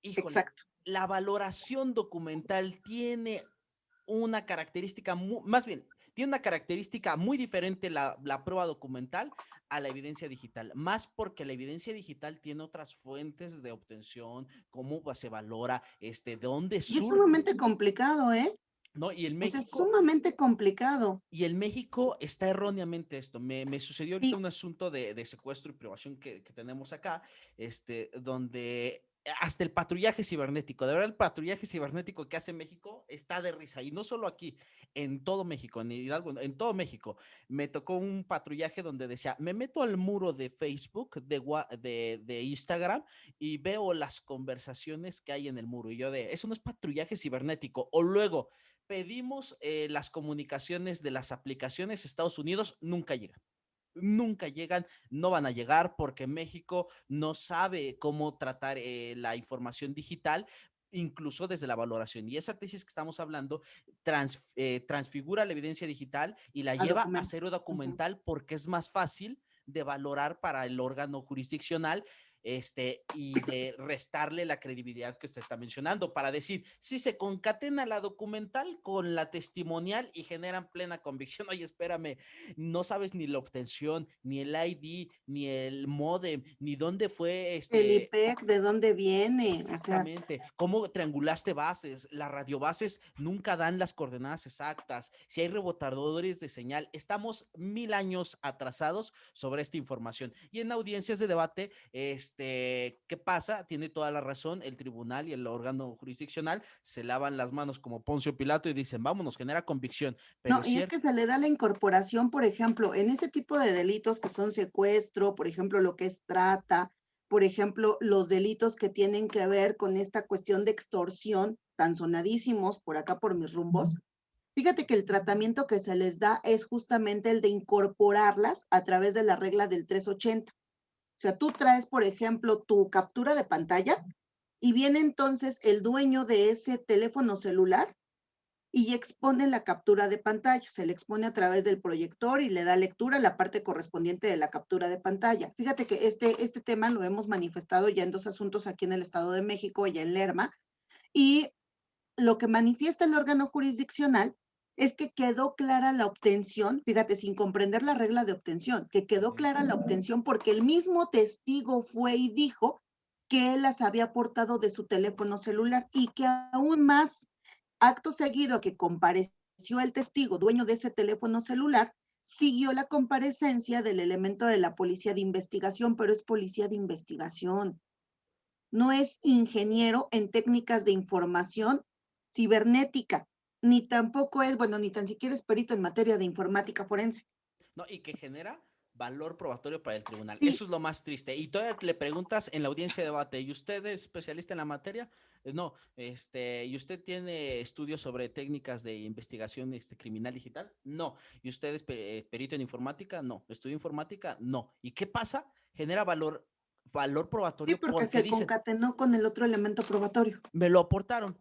Híjole,
Exacto.
la valoración documental tiene una característica, más bien, tiene una característica muy diferente la prueba documental a la evidencia digital, más porque la evidencia digital tiene otras fuentes de obtención, cómo se valora, de dónde
Y es
surge,
sumamente complicado, ¿eh?
¿no?
O sea, es sumamente complicado.
Y en México está erróneamente esto. Me sucedió ahorita
Y
un asunto de secuestro y privación que tenemos acá, donde hasta el patrullaje cibernético, de verdad el patrullaje cibernético que hace México está de risa. Y no solo aquí, en todo México, en Hidalgo, en todo México. Me tocó un patrullaje donde decía, me meto al muro de Facebook, de Instagram, y veo las conversaciones que hay en el muro. Y yo eso no es patrullaje cibernético. O luego, pedimos las comunicaciones de las aplicaciones Estados Unidos, nunca llegan, no van a llegar porque México no sabe cómo tratar la información digital, incluso desde la valoración. Y esa tesis que estamos hablando transfigura la evidencia digital y la
a
lleva a
documento.
ser
Ujú.
documental porque es más fácil de valorar para el órgano jurisdiccional, y de restarle la credibilidad que usted está mencionando, para decir, si se concatena la documental con la testimonial y generan plena convicción, oye, espérame, no sabes ni la obtención, ni el ID, ni el modem, ni dónde fue
El IPEC, ¿de dónde viene? O sea,
exactamente, cómo triangulaste bases. Las radiobases nunca dan las coordenadas exactas. Si hay rebotadores de señal, estamos 1000 años atrasados sobre esta información. Y en audiencias de debate, ¿qué pasa? Tiene toda la razón. El tribunal y el órgano jurisdiccional se lavan las manos como Poncio Pilato y dicen, vámonos, genera convicción. Pero
no,
es
y es
cierto.
que se le da la incorporación, por ejemplo, en ese tipo de delitos que son secuestro, por ejemplo, lo que es trata, por ejemplo, los delitos que tienen que ver con esta cuestión de extorsión, tan sonadísimos por acá por mis rumbos. Fíjate que el tratamiento que se les da es justamente el de incorporarlas a través de la regla del 380. O sea, tú traes, por ejemplo, tu captura de pantalla y viene entonces el dueño de ese teléfono celular y expone la captura de pantalla. Se le expone a través del proyector y le da lectura a la parte correspondiente de la captura de pantalla. Fíjate que este tema lo hemos manifestado ya en dos asuntos aquí en el Estado de México, ya en Lerma, y lo que manifiesta el órgano jurisdiccional es que quedó clara la obtención, fíjate, sin comprender la regla de obtención, que quedó
Okay.
clara la obtención porque el mismo testigo fue y dijo que él las había portado de su teléfono celular y que aún más, acto seguido a que compareció el testigo, dueño de ese teléfono celular, siguió la comparecencia del elemento de la policía de investigación, pero es policía de investigación, no es ingeniero en técnicas de información cibernética, ni tampoco es, bueno, ni tan siquiera es perito en materia de informática forense.
No, y que genera valor probatorio para el tribunal.
Sí,
Eso es lo más triste. Y todavía le preguntas en la audiencia de debate, ¿y usted es especialista en la materia? No, ¿y usted tiene estudios sobre técnicas de investigación criminal digital? No. ¿Y usted es perito en informática? No. ¿Estudio informática? No. ¿Y qué pasa? Genera valor
sí,
probatorio
porque
porque
se
dicen,
concatenó con el otro elemento probatorio.
me lo aportaron.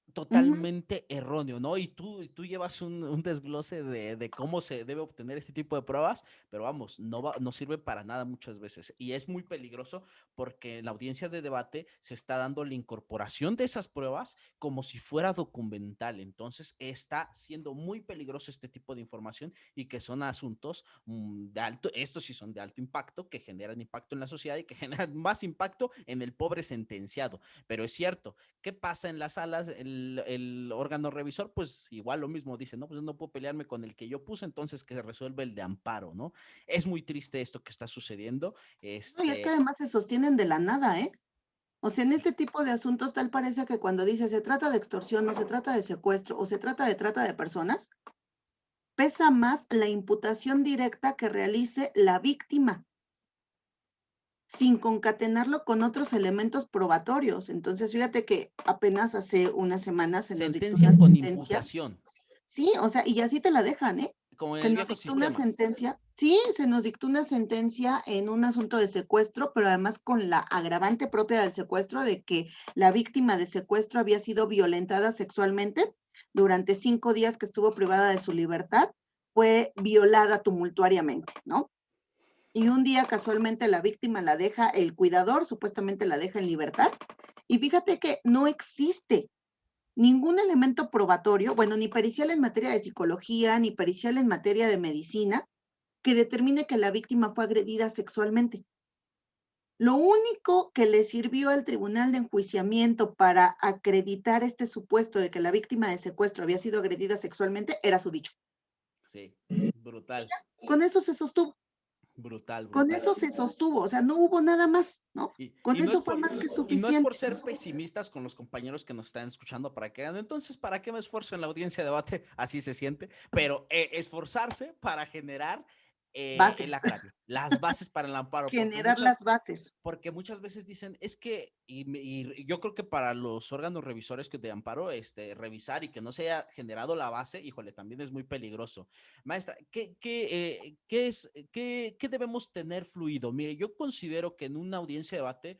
Ujú.
Totalmente erróneo, ¿no? Y tú llevas un desglose de cómo se debe obtener este tipo de pruebas, pero vamos, no sirve para nada muchas veces. Y es muy peligroso porque en la audiencia de debate se está dando la incorporación de esas pruebas como si fuera documental. Entonces está siendo muy peligroso este tipo de información y que son asuntos de alto, estos sí son de alto impacto, que generan impacto en la sociedad y que generan más impacto en el pobre sentenciado. Pero es cierto, ¿qué pasa en las salas? El órgano revisor, pues igual lo mismo, dice, no, pues no puedo pelearme con el que yo puse, entonces que se resuelve el de amparo, ¿no? Es muy triste esto que está sucediendo.
No, y es que además se sostienen de la nada, ¿eh? O sea, en este tipo de asuntos tal parece que cuando dice se trata de extorsión o se trata de secuestro o se trata de trata de personas, pesa más la imputación directa que realice la víctima, sin concatenarlo con otros elementos probatorios. Entonces, fíjate que apenas hace unas semanas se nos dictó una
sentencian con
sentencia.
imputación,
Sí, o sea, y así te la dejan, ¿eh?
como en
Se
el
nos
viejo
dictó una
sistema.
sentencia, sí, se nos dictó una sentencia en un asunto de secuestro, pero además con la agravante propia del secuestro de que la víctima de secuestro había sido violentada sexualmente durante 5 días que estuvo privada de su libertad, fue violada tumultuariamente, ¿no? Y un día casualmente la víctima la deja, el cuidador supuestamente la deja en libertad, y fíjate que no existe ningún elemento probatorio, bueno, ni pericial en materia de psicología, ni pericial en materia de medicina, que determine que la víctima fue agredida sexualmente. Lo único que le sirvió al tribunal de enjuiciamiento para acreditar este supuesto de que la víctima de secuestro había sido agredida sexualmente era su dicho.
Sí, brutal,
Con eso se sostuvo,
brutal,
con
brutal.
eso se sostuvo, o sea, no hubo nada más, ¿no? Con
Y no es
eso fue
por,
más que
y no es por
suficiente.
ser pesimistas con los compañeros que nos están escuchando para que hagan, entonces, ¿para qué me esfuerzo en la audiencia de debate? Así se siente, pero esforzarse para generar el
Bases,
agravio, las bases para el amparo,
generar las bases.
porque muchas veces dicen, es que, y yo creo que para los órganos revisores que de amparo, revisar y que no se haya generado la base, híjole, también es muy peligroso. Maestra, ¿qué debemos tener fluido? Mire, yo considero que en una audiencia de debate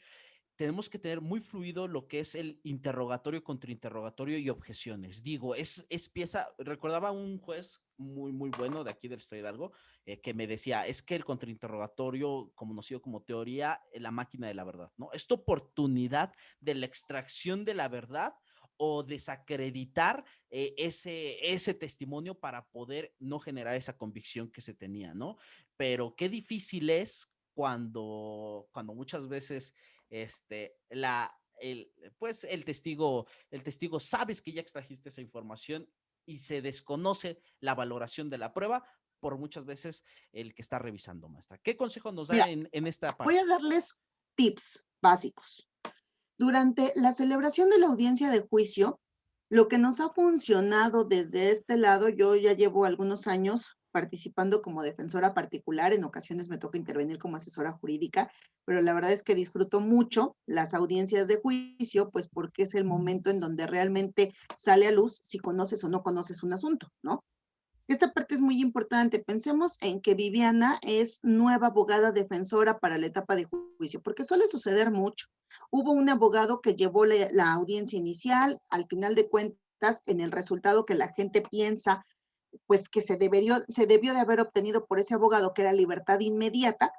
tenemos que tener muy fluido lo que es el interrogatorio, contrainterrogatorio y objeciones. Digo, es pieza, recordaba un juez muy bueno de aquí del Estado de Hidalgo, que me decía, es que el contrainterrogatorio, conocido como teoría, la máquina de la verdad, ¿no? Esta oportunidad de la extracción de la verdad o desacreditar ese testimonio para poder no generar esa convicción que se tenía, ¿no? Pero qué difícil es cuando muchas veces este, pues el testigo sabes que ya extrajiste esa información y se desconoce la valoración de la prueba por muchas veces el que está revisando, maestra. ¿Qué consejo nos da
Mira,
en esta
voy
parte?
a darles tips básicos. Durante la celebración de la audiencia de juicio, lo que nos ha funcionado desde este lado, yo ya llevo algunos años participando como defensora particular, en ocasiones me toca intervenir como asesora jurídica, pero la verdad es que disfruto mucho las audiencias de juicio, pues porque es el momento en donde realmente sale a luz si conoces o no conoces un asunto, ¿no? Esta parte es muy importante. Pensemos en que Viviana es nueva abogada defensora para la etapa de juicio, porque suele suceder mucho. Hubo un abogado que llevó la audiencia inicial, al final de cuentas, en el resultado que la gente piensa, pues que se debió de haber obtenido por ese abogado, que era libertad inmediata,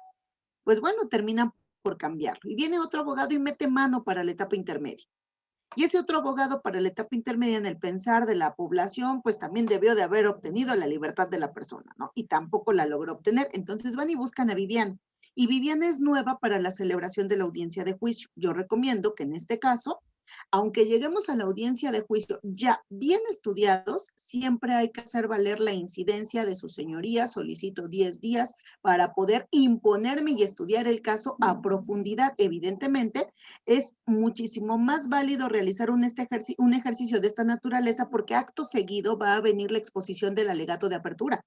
pues bueno, terminan por cambiarlo. Y viene otro abogado y mete mano para la etapa intermedia. Y ese otro abogado para la etapa intermedia en el pensar de la población, pues también debió de haber obtenido la libertad de la persona, ¿no? Y tampoco la logró obtener. Entonces van y buscan a Viviana. Y Viviana es nueva para la celebración de la audiencia de juicio. Yo recomiendo que en este caso Aunque lleguemos a la audiencia de juicio ya bien estudiados, siempre hay que hacer valer la incidencia de su señoría. Solicito 10 días para poder imponerme y estudiar el caso a profundidad. Evidentemente, es muchísimo más válido realizar un ejercicio de esta naturaleza porque acto seguido va a venir la exposición del alegato de apertura.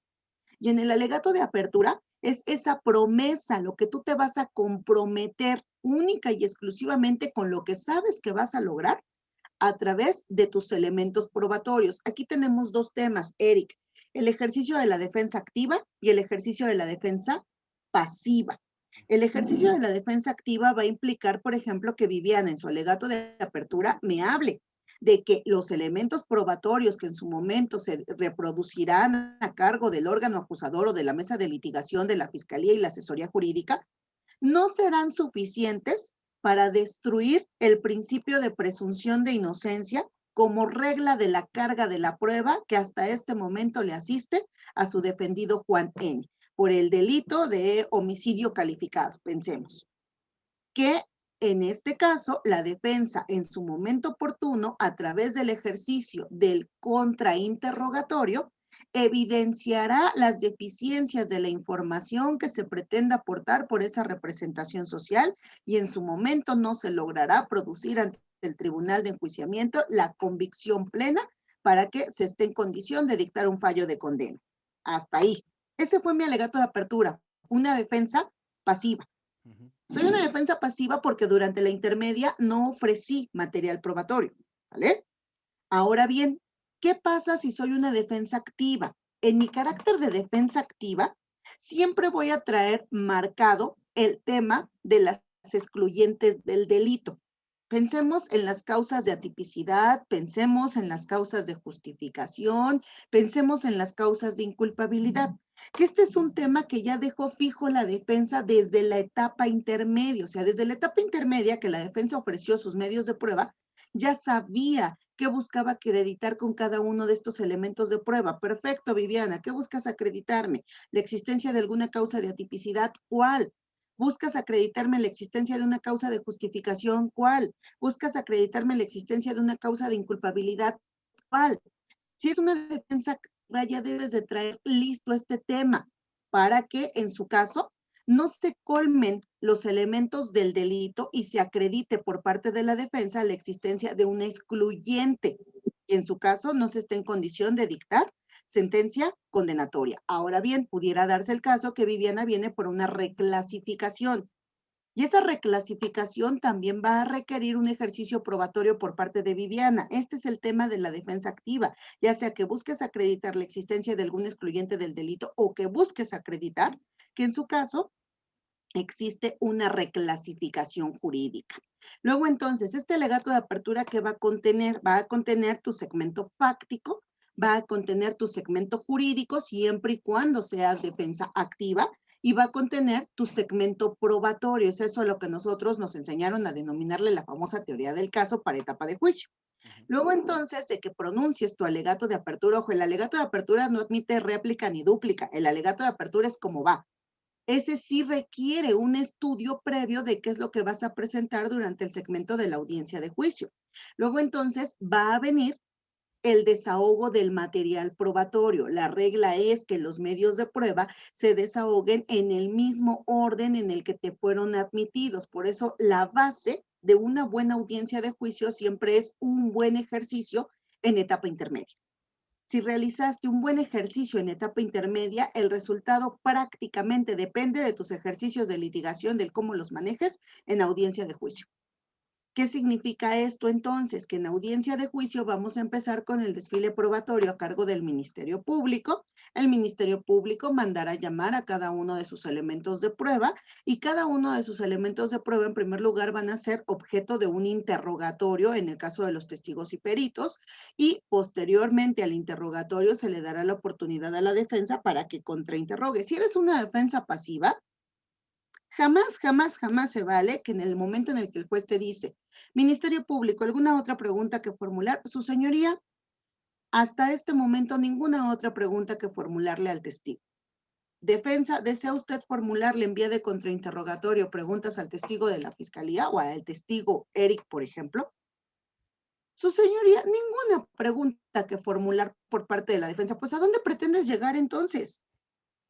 Y en el alegato de apertura es esa promesa, lo que tú te vas a comprometer única y exclusivamente con lo que sabes que vas a lograr a través de tus elementos probatorios. Aquí tenemos dos temas, Eric, el ejercicio de la defensa activa y el ejercicio de la defensa pasiva. El ejercicio de la defensa activa va a implicar, por ejemplo, que Viviana en su alegato de apertura me hable de que los elementos probatorios que en su momento se reproducirán a cargo del órgano acusador o de la mesa de litigación de la Fiscalía y la asesoría jurídica no serán suficientes para destruir el principio de presunción de inocencia como regla de la carga de la prueba que hasta este momento le asiste a su defendido Juan N. por el delito de homicidio calificado, pensemos. Que en este caso, la defensa en su momento oportuno, a través del ejercicio del contrainterrogatorio, evidenciará las deficiencias de la información que se pretende aportar por esa representación social y en su momento no se logrará producir ante el tribunal de enjuiciamiento la convicción plena para que se esté en condición de dictar un fallo de condena. Hasta ahí. Ese fue mi alegato de apertura, una defensa pasiva. Soy una defensa pasiva porque durante la intermedia no ofrecí material probatorio, ¿vale? Ahora bien, ¿qué pasa si soy una defensa activa? En mi carácter de defensa activa, siempre voy a traer marcado el tema de las excluyentes del delito. Pensemos en las causas de atipicidad, pensemos en las causas de justificación, pensemos en las causas de inculpabilidad. Que este es un tema que ya dejó fijo la defensa desde la etapa intermedia, o sea, desde la etapa intermedia que la defensa ofreció sus medios de prueba, ya sabía qué buscaba acreditar con cada uno de estos elementos de prueba. Perfecto, Viviana, ¿qué buscas acreditarme? ¿La existencia de alguna causa de atipicidad? ¿Cuál? ¿Buscas acreditarme la existencia de una causa de justificación? ¿Cuál? ¿Buscas acreditarme la existencia de una causa de inculpabilidad? ¿Cuál? Si es una defensa, ya debes de traer listo este tema para que en su caso no se colmen los elementos del delito y se acredite por parte de la defensa la existencia de una excluyente. Y en su caso no se esté en condición de dictar sentencia condenatoria. Ahora bien, pudiera darse el caso que Viviana viene por una reclasificación. Y esa reclasificación también va a requerir un ejercicio probatorio por parte de Viviana. Este es el tema de la defensa activa, ya sea que busques acreditar la existencia de algún excluyente del delito o que busques acreditar que en su caso existe una reclasificación jurídica. Luego entonces, este alegato de apertura que va a contener tu segmento fáctico, va a contener tu segmento jurídico siempre y cuando seas defensa activa y va a contener tu segmento probatorio. Es eso a lo que nosotros nos enseñaron a denominarle la famosa teoría del caso para etapa de juicio. Luego entonces de que pronuncies tu alegato de apertura, ojo, el alegato de apertura no admite réplica ni dúplica, el alegato de apertura es como va. Ese sí requiere un estudio previo de qué es lo que vas a presentar durante el segmento de la audiencia de juicio. Luego entonces va a venir el desahogo del material probatorio. La regla es que los medios de prueba se desahoguen en el mismo orden en el que te fueron admitidos. Por eso la base de una buena audiencia de juicio siempre es un buen ejercicio en etapa intermedia. Si realizaste un buen ejercicio en etapa intermedia, el resultado prácticamente depende de tus ejercicios de litigación, del cómo los manejes en audiencia de juicio. ¿Qué significa esto entonces? Que en audiencia de juicio vamos a empezar con el desfile probatorio a cargo del Ministerio Público. El Ministerio Público mandará llamar a cada uno de sus elementos de prueba y cada uno de sus elementos de prueba en primer lugar van a ser objeto de un interrogatorio en el caso de los testigos y peritos y posteriormente al interrogatorio se le dará la oportunidad a la defensa para que contrainterrogue. Si eres una defensa pasiva, jamás, jamás, jamás se vale que en el momento en el que el juez te dice, Ministerio Público, ¿alguna otra pregunta que formular? Su señoría, hasta este momento ninguna otra pregunta que formularle al testigo. Defensa, ¿desea usted formularle en vía de contrainterrogatorio preguntas al testigo de la Fiscalía o al testigo Eric, por ejemplo? Su señoría, ninguna pregunta que formular por parte de la defensa. Pues, ¿a dónde pretendes llegar entonces?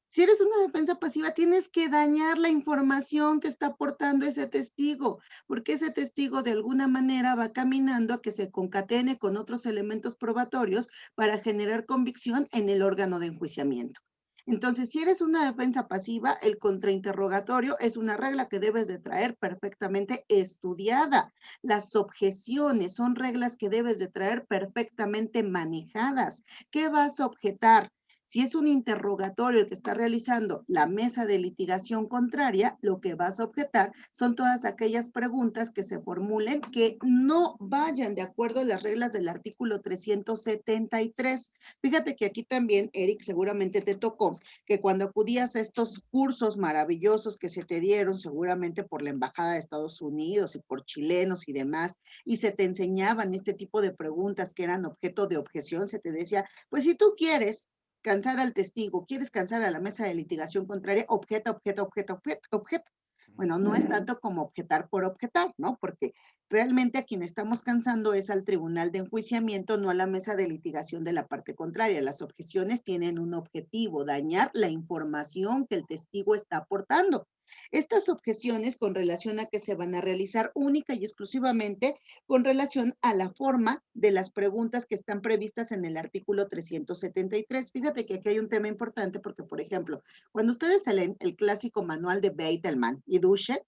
Si eres una defensa pasiva, tienes que dañar la información que está aportando ese testigo, porque ese testigo de alguna manera va caminando a que se concatene con otros elementos probatorios para generar convicción en el órgano de enjuiciamiento. Entonces, si eres una defensa pasiva, el contrainterrogatorio es una regla que debes de traer perfectamente estudiada. Las objeciones son reglas que debes de traer perfectamente manejadas. ¿Qué vas a objetar? Si es un interrogatorio el que está realizando la mesa de litigación contraria, lo que vas a objetar son todas aquellas preguntas que se formulen que no vayan de acuerdo a las reglas del artículo 373. Fíjate que aquí también, Eric, seguramente te tocó que cuando acudías a estos cursos maravillosos que se te dieron, seguramente por la Embajada de Estados Unidos y por chilenos y demás, y se te enseñaban este tipo de preguntas que eran objeto de objeción, se te decía, pues si tú quieres cansar al testigo, quieres cansar a la mesa de litigación contraria, objeta, objeta, objeta, objeta, objeta. Bueno, no es tanto como objetar por objetar, ¿no? Porque realmente a quien estamos cansando es al tribunal de enjuiciamiento, no a la mesa de litigación de la parte contraria. Las objeciones tienen un objetivo, dañar la información que el testigo está aportando. Estas objeciones con relación a que se van a realizar única y exclusivamente con relación a la forma de las preguntas que están previstas en el artículo 373. Fíjate que aquí hay un tema importante porque, por ejemplo, cuando ustedes se leen el clásico manual de Beitelman y Duche,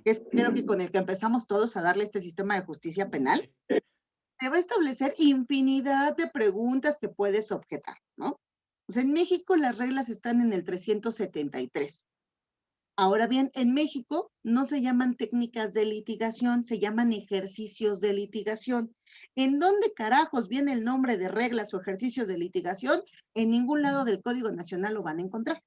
que es creo que con el que empezamos todos a darle este sistema de justicia penal, te va a establecer infinidad de preguntas que puedes objetar, ¿no? O sea, en México las reglas están en el 373. Ahora bien, en México no se llaman técnicas de litigación, se llaman ejercicios de litigación. ¿En dónde carajos viene el nombre de reglas o ejercicios de litigación? En ningún lado del Código Nacional lo van a encontrar.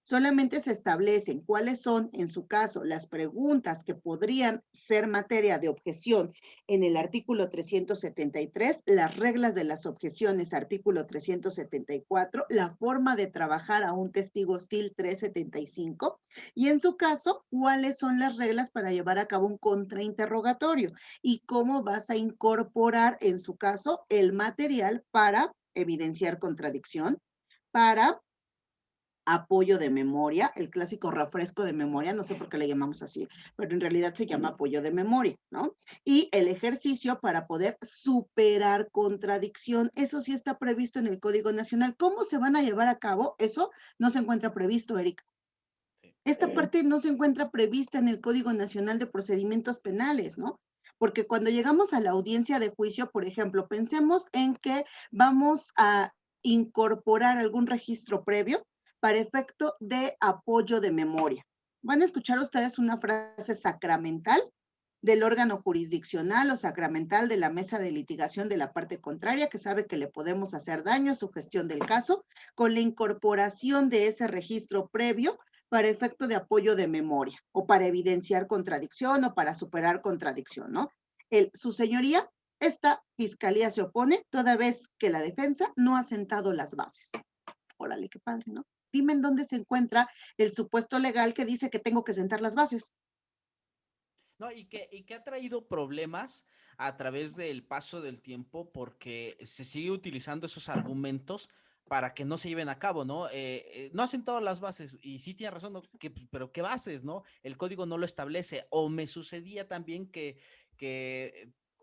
Solamente se establecen cuáles son, en su caso, las preguntas que podrían ser materia de objeción en el artículo 373, las reglas de las objeciones, artículo 374, la forma de trabajar a un testigo hostil 375, y en su caso, cuáles son las reglas para llevar a cabo un contrainterrogatorio y cómo vas a incorporar, en su caso, el material para evidenciar contradicción, para apoyo de memoria, el clásico refresco de memoria, no sé por qué le llamamos así, pero en realidad se llama apoyo de memoria, ¿no? Y el ejercicio para poder superar contradicción, eso sí está previsto en el Código Nacional. ¿Cómo se van a llevar a cabo? Eso no se encuentra previsto, Erika. Esta parte no se encuentra prevista en el Código Nacional de Procedimientos Penales, ¿no? Porque cuando llegamos a la audiencia de juicio, por ejemplo, pensemos en que vamos a incorporar algún registro previo para efecto de apoyo de memoria. Van a escuchar ustedes una frase sacramental del órgano jurisdiccional o sacramental de la mesa de litigación de la parte contraria, que sabe que le podemos hacer daño a su gestión del caso, con la incorporación de ese registro previo para efecto de apoyo de memoria o para evidenciar contradicción o para superar contradicción, ¿no? Su señoría, esta fiscalía se opone toda vez que la defensa no ha sentado las bases. Órale, qué padre, ¿no? Dime en dónde se encuentra el supuesto legal que dice que tengo que sentar las bases.
No, y que ha traído problemas a través del paso del tiempo porque se sigue utilizando esos argumentos para que no se lleven a cabo, ¿no? No hacen todas las bases y sí tiene razón, ¿no? Pero ¿qué bases, no? El código no lo establece. O me sucedía también que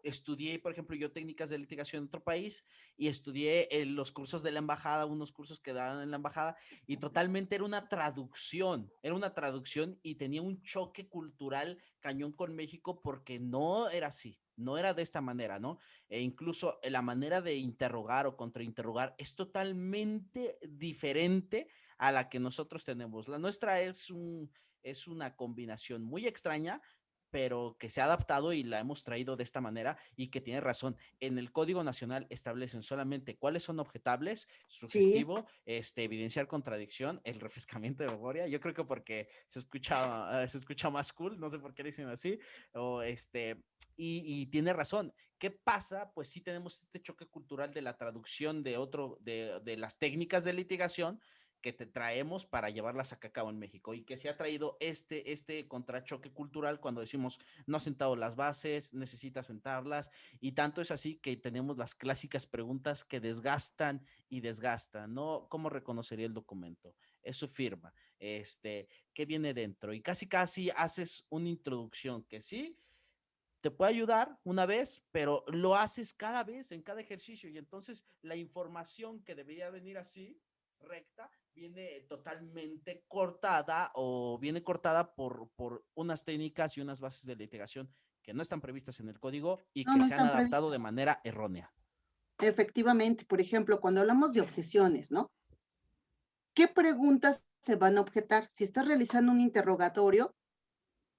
estudié, por ejemplo, yo técnicas de litigación en otro país y estudié los cursos de la embajada, unos cursos que daban en la embajada y totalmente era una traducción y tenía un choque cultural cañón con México porque no era así, no era de esta manera, ¿no? E incluso la manera de interrogar o contrainterrogar es totalmente diferente a la que nosotros tenemos. La nuestra es una combinación muy extraña, pero que se ha adaptado y la hemos traído de esta manera y que tiene razón. En el Código Nacional establecen solamente cuáles son objetables,
Sí,
sugestivo, evidenciar contradicción, el refrescamiento de memoria. Yo creo que porque se escucha más cool, no sé por qué le dicen así, o y tiene razón. ¿Qué pasa? Pues sí tenemos este choque cultural de la traducción de las técnicas de litigación que te traemos para llevarlas a cabo en México y que se ha traído este contrachoque cultural cuando decimos no has sentado las bases, necesitas sentarlas y tanto es así que tenemos las clásicas preguntas que desgastan y desgastan, ¿no? ¿Cómo reconocería el documento? Es su firma, ¿qué viene dentro? Y casi haces una introducción que sí, te puede ayudar una vez, pero lo haces cada vez, en cada ejercicio, y entonces la información que debería venir así, recta, viene totalmente cortada o viene cortada por unas técnicas y unas bases de litigación que no están previstas en el código y
No,
que
no
se han
están
adaptado de
previstas.
manera errónea.
Efectivamente, por ejemplo, cuando hablamos de objeciones, ¿no? ¿Qué preguntas se van a objetar? Si estás realizando un interrogatorio,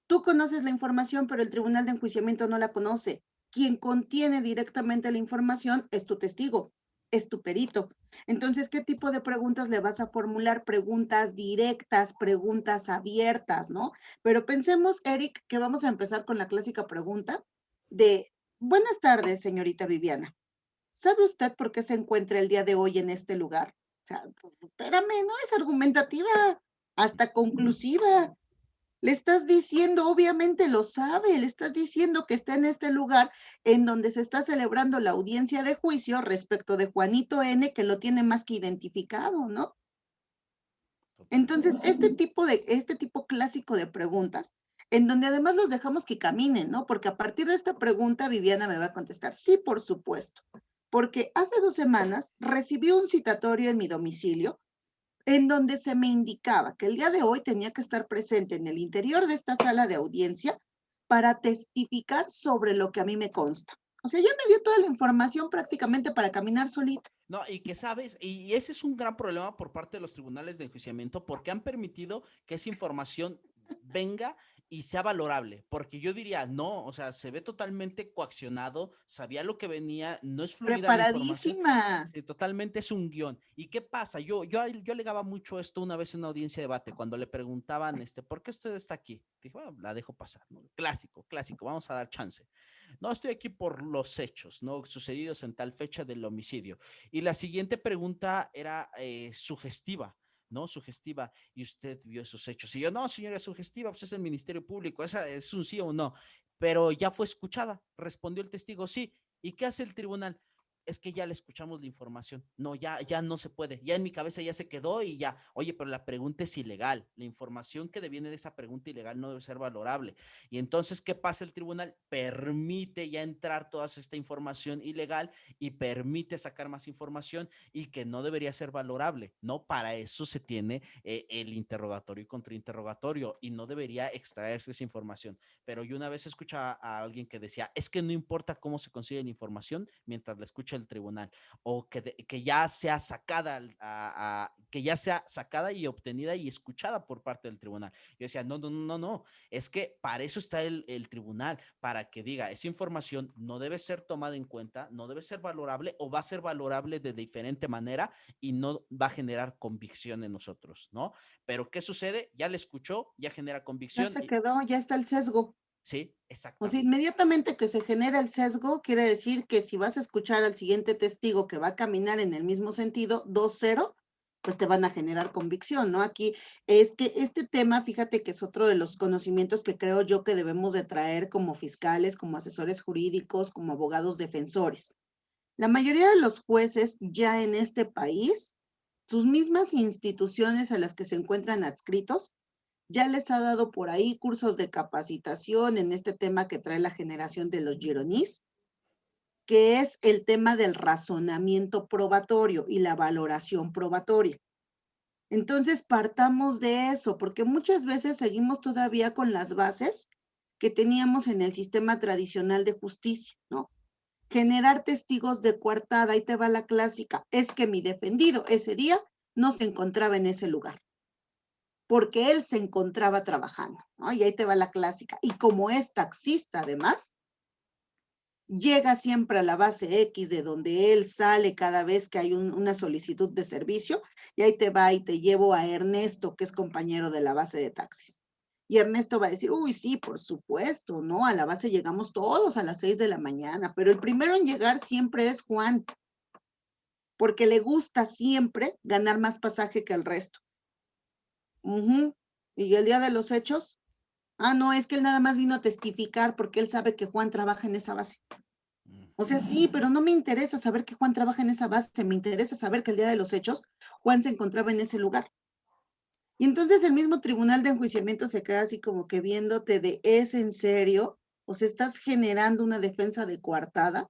tú conoces la información, pero el tribunal de enjuiciamiento no la conoce. Quien contiene directamente la información es tu testigo, es tu perito. Entonces, ¿qué tipo de preguntas le vas a formular? Preguntas directas, preguntas abiertas, ¿no? Pero pensemos, Eric, que vamos a empezar con la clásica pregunta de, buenas tardes, señorita Viviana. ¿Sabe usted por qué se encuentra el día de hoy en este lugar? O sea, pues, espérame, no es argumentativa, hasta conclusiva. Le estás diciendo, obviamente lo sabe, le estás diciendo que está en este lugar en donde se está celebrando la audiencia de juicio respecto de Juanito N, que lo tiene más que identificado, ¿no? Entonces,
Totalmente.
este tipo clásico de preguntas, en donde además los dejamos que caminen, ¿no? Porque a partir de esta pregunta, Viviana me va a contestar, sí, por supuesto, porque hace 2 semanas recibí un citatorio en mi domicilio en donde se me indicaba que el día de hoy tenía que estar presente en el interior de esta sala de audiencia para testificar sobre lo que a mí me consta. O sea, ya me dio toda la información prácticamente para caminar solita.
No, y que sabes, y ese es un gran problema por parte de los tribunales de enjuiciamiento porque han permitido que esa información venga y sea valorable, porque yo diría, no, o sea, se ve totalmente coaccionado, sabía lo que venía, no es fluida la información,
Preparadísima.
sí, totalmente es un guión. ¿Y qué pasa? Yo alegaba mucho esto una vez en una audiencia de debate, cuando le preguntaban, ¿por qué usted está aquí? Dije, bueno, la dejo pasar, ¿no? Clásico, clásico, vamos a dar chance. No, estoy aquí por los hechos, ¿no? Sucedidos en tal fecha del homicidio. Y la siguiente pregunta era sugestiva, ¿no? Sugestiva. ¿Y usted vio esos hechos? Y yo, no, señora, sugestiva, pues es el Ministerio Público, esa es un sí o un no. Pero ya fue escuchada, respondió el testigo, sí. ¿Y qué hace el tribunal? Es que ya le escuchamos la información. No, ya no se puede. Ya en mi cabeza ya se quedó y ya. Oye, pero la pregunta es ilegal. La información que deviene de esa pregunta ilegal no debe ser valorable. Y entonces, ¿qué pasa el tribunal? Permite ya entrar toda esta información ilegal y permite sacar más información y que no debería ser valorable, ¿no? Para eso se tiene el interrogatorio y contrainterrogatorio y no debería extraerse esa información. Pero yo una vez escuchaba a alguien que decía, es que no importa cómo se consigue la información mientras la escucha el tribunal o que ya sea sacada, que ya sea sacada y obtenida y escuchada por parte del tribunal. Yo decía, no, es que para eso está el tribunal, para que diga, esa información no debe ser tomada en cuenta, no debe ser valorable o va a ser valorable de diferente manera y no va a generar convicción en nosotros, ¿no? Pero ¿qué sucede? Ya le escuchó, ya genera
Ya
convicción
se
y
quedó, ya está el sesgo.
sí,
O sea,
exactamente.
inmediatamente que se genera el sesgo, quiere decir que si vas a escuchar al siguiente testigo que va a caminar en el mismo sentido, 2-0, pues te van a generar convicción, ¿no? Aquí es que este tema, fíjate que es otro de los conocimientos que creo yo que debemos de traer como fiscales, como asesores jurídicos, como abogados defensores. La mayoría de los jueces ya en este país, sus mismas instituciones a las que se encuentran adscritos, ya les ha dado por ahí cursos de capacitación en este tema que trae la generación de los Gironís, que es el tema del razonamiento probatorio y la valoración probatoria. Entonces, partamos de eso, porque muchas veces seguimos todavía con las bases que teníamos en el sistema tradicional de justicia, ¿no? Generar testigos de coartada, ahí te va la clásica, es que mi defendido ese día no se encontraba en ese lugar porque él se encontraba trabajando, ¿no? Y ahí te va la clásica. Y como es taxista, además, llega siempre a la base X de donde él sale cada vez que hay una solicitud de servicio, y ahí te va y te llevo a Ernesto, que es compañero de la base de taxis. Y Ernesto va a decir, uy, sí, por supuesto, ¿no? A la base llegamos todos a las 6 de la mañana, pero el primero en llegar siempre es Juan. porque le gusta siempre ganar más pasaje que el resto. ¿Y el día de los hechos? Ah, no, es que él nada más vino a testificar porque él sabe que Juan trabaja en esa base. O sea, sí, pero no me interesa saber que Juan trabaja en esa base, me interesa saber que el día de los hechos Juan se encontraba en ese lugar. Y entonces el mismo tribunal de enjuiciamiento se queda así como que viéndote de, ¿es en serio? O sea, ¿estás generando una defensa de coartada?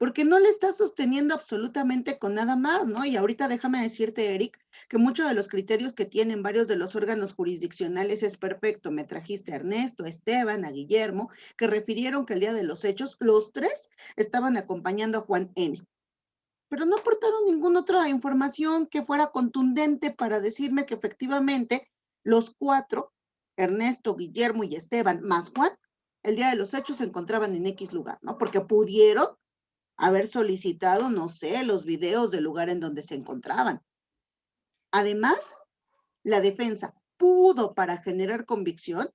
Porque no le estás sosteniendo absolutamente con nada más, ¿no? Y ahorita déjame decirte, Eric, que muchos de los criterios que tienen varios de los órganos jurisdiccionales es perfecto. Me trajiste a Ernesto, a Esteban, a Guillermo, que refirieron que el día de los hechos, los tres estaban acompañando a Juan N. Pero no aportaron ninguna otra información que fuera contundente para decirme que efectivamente los cuatro, Ernesto, Guillermo y Esteban, más Juan, el día de los hechos se encontraban en X lugar, ¿no? Porque pudieron haber solicitado, no sé, los videos del lugar en donde se encontraban. Además, la defensa pudo, para generar convicción,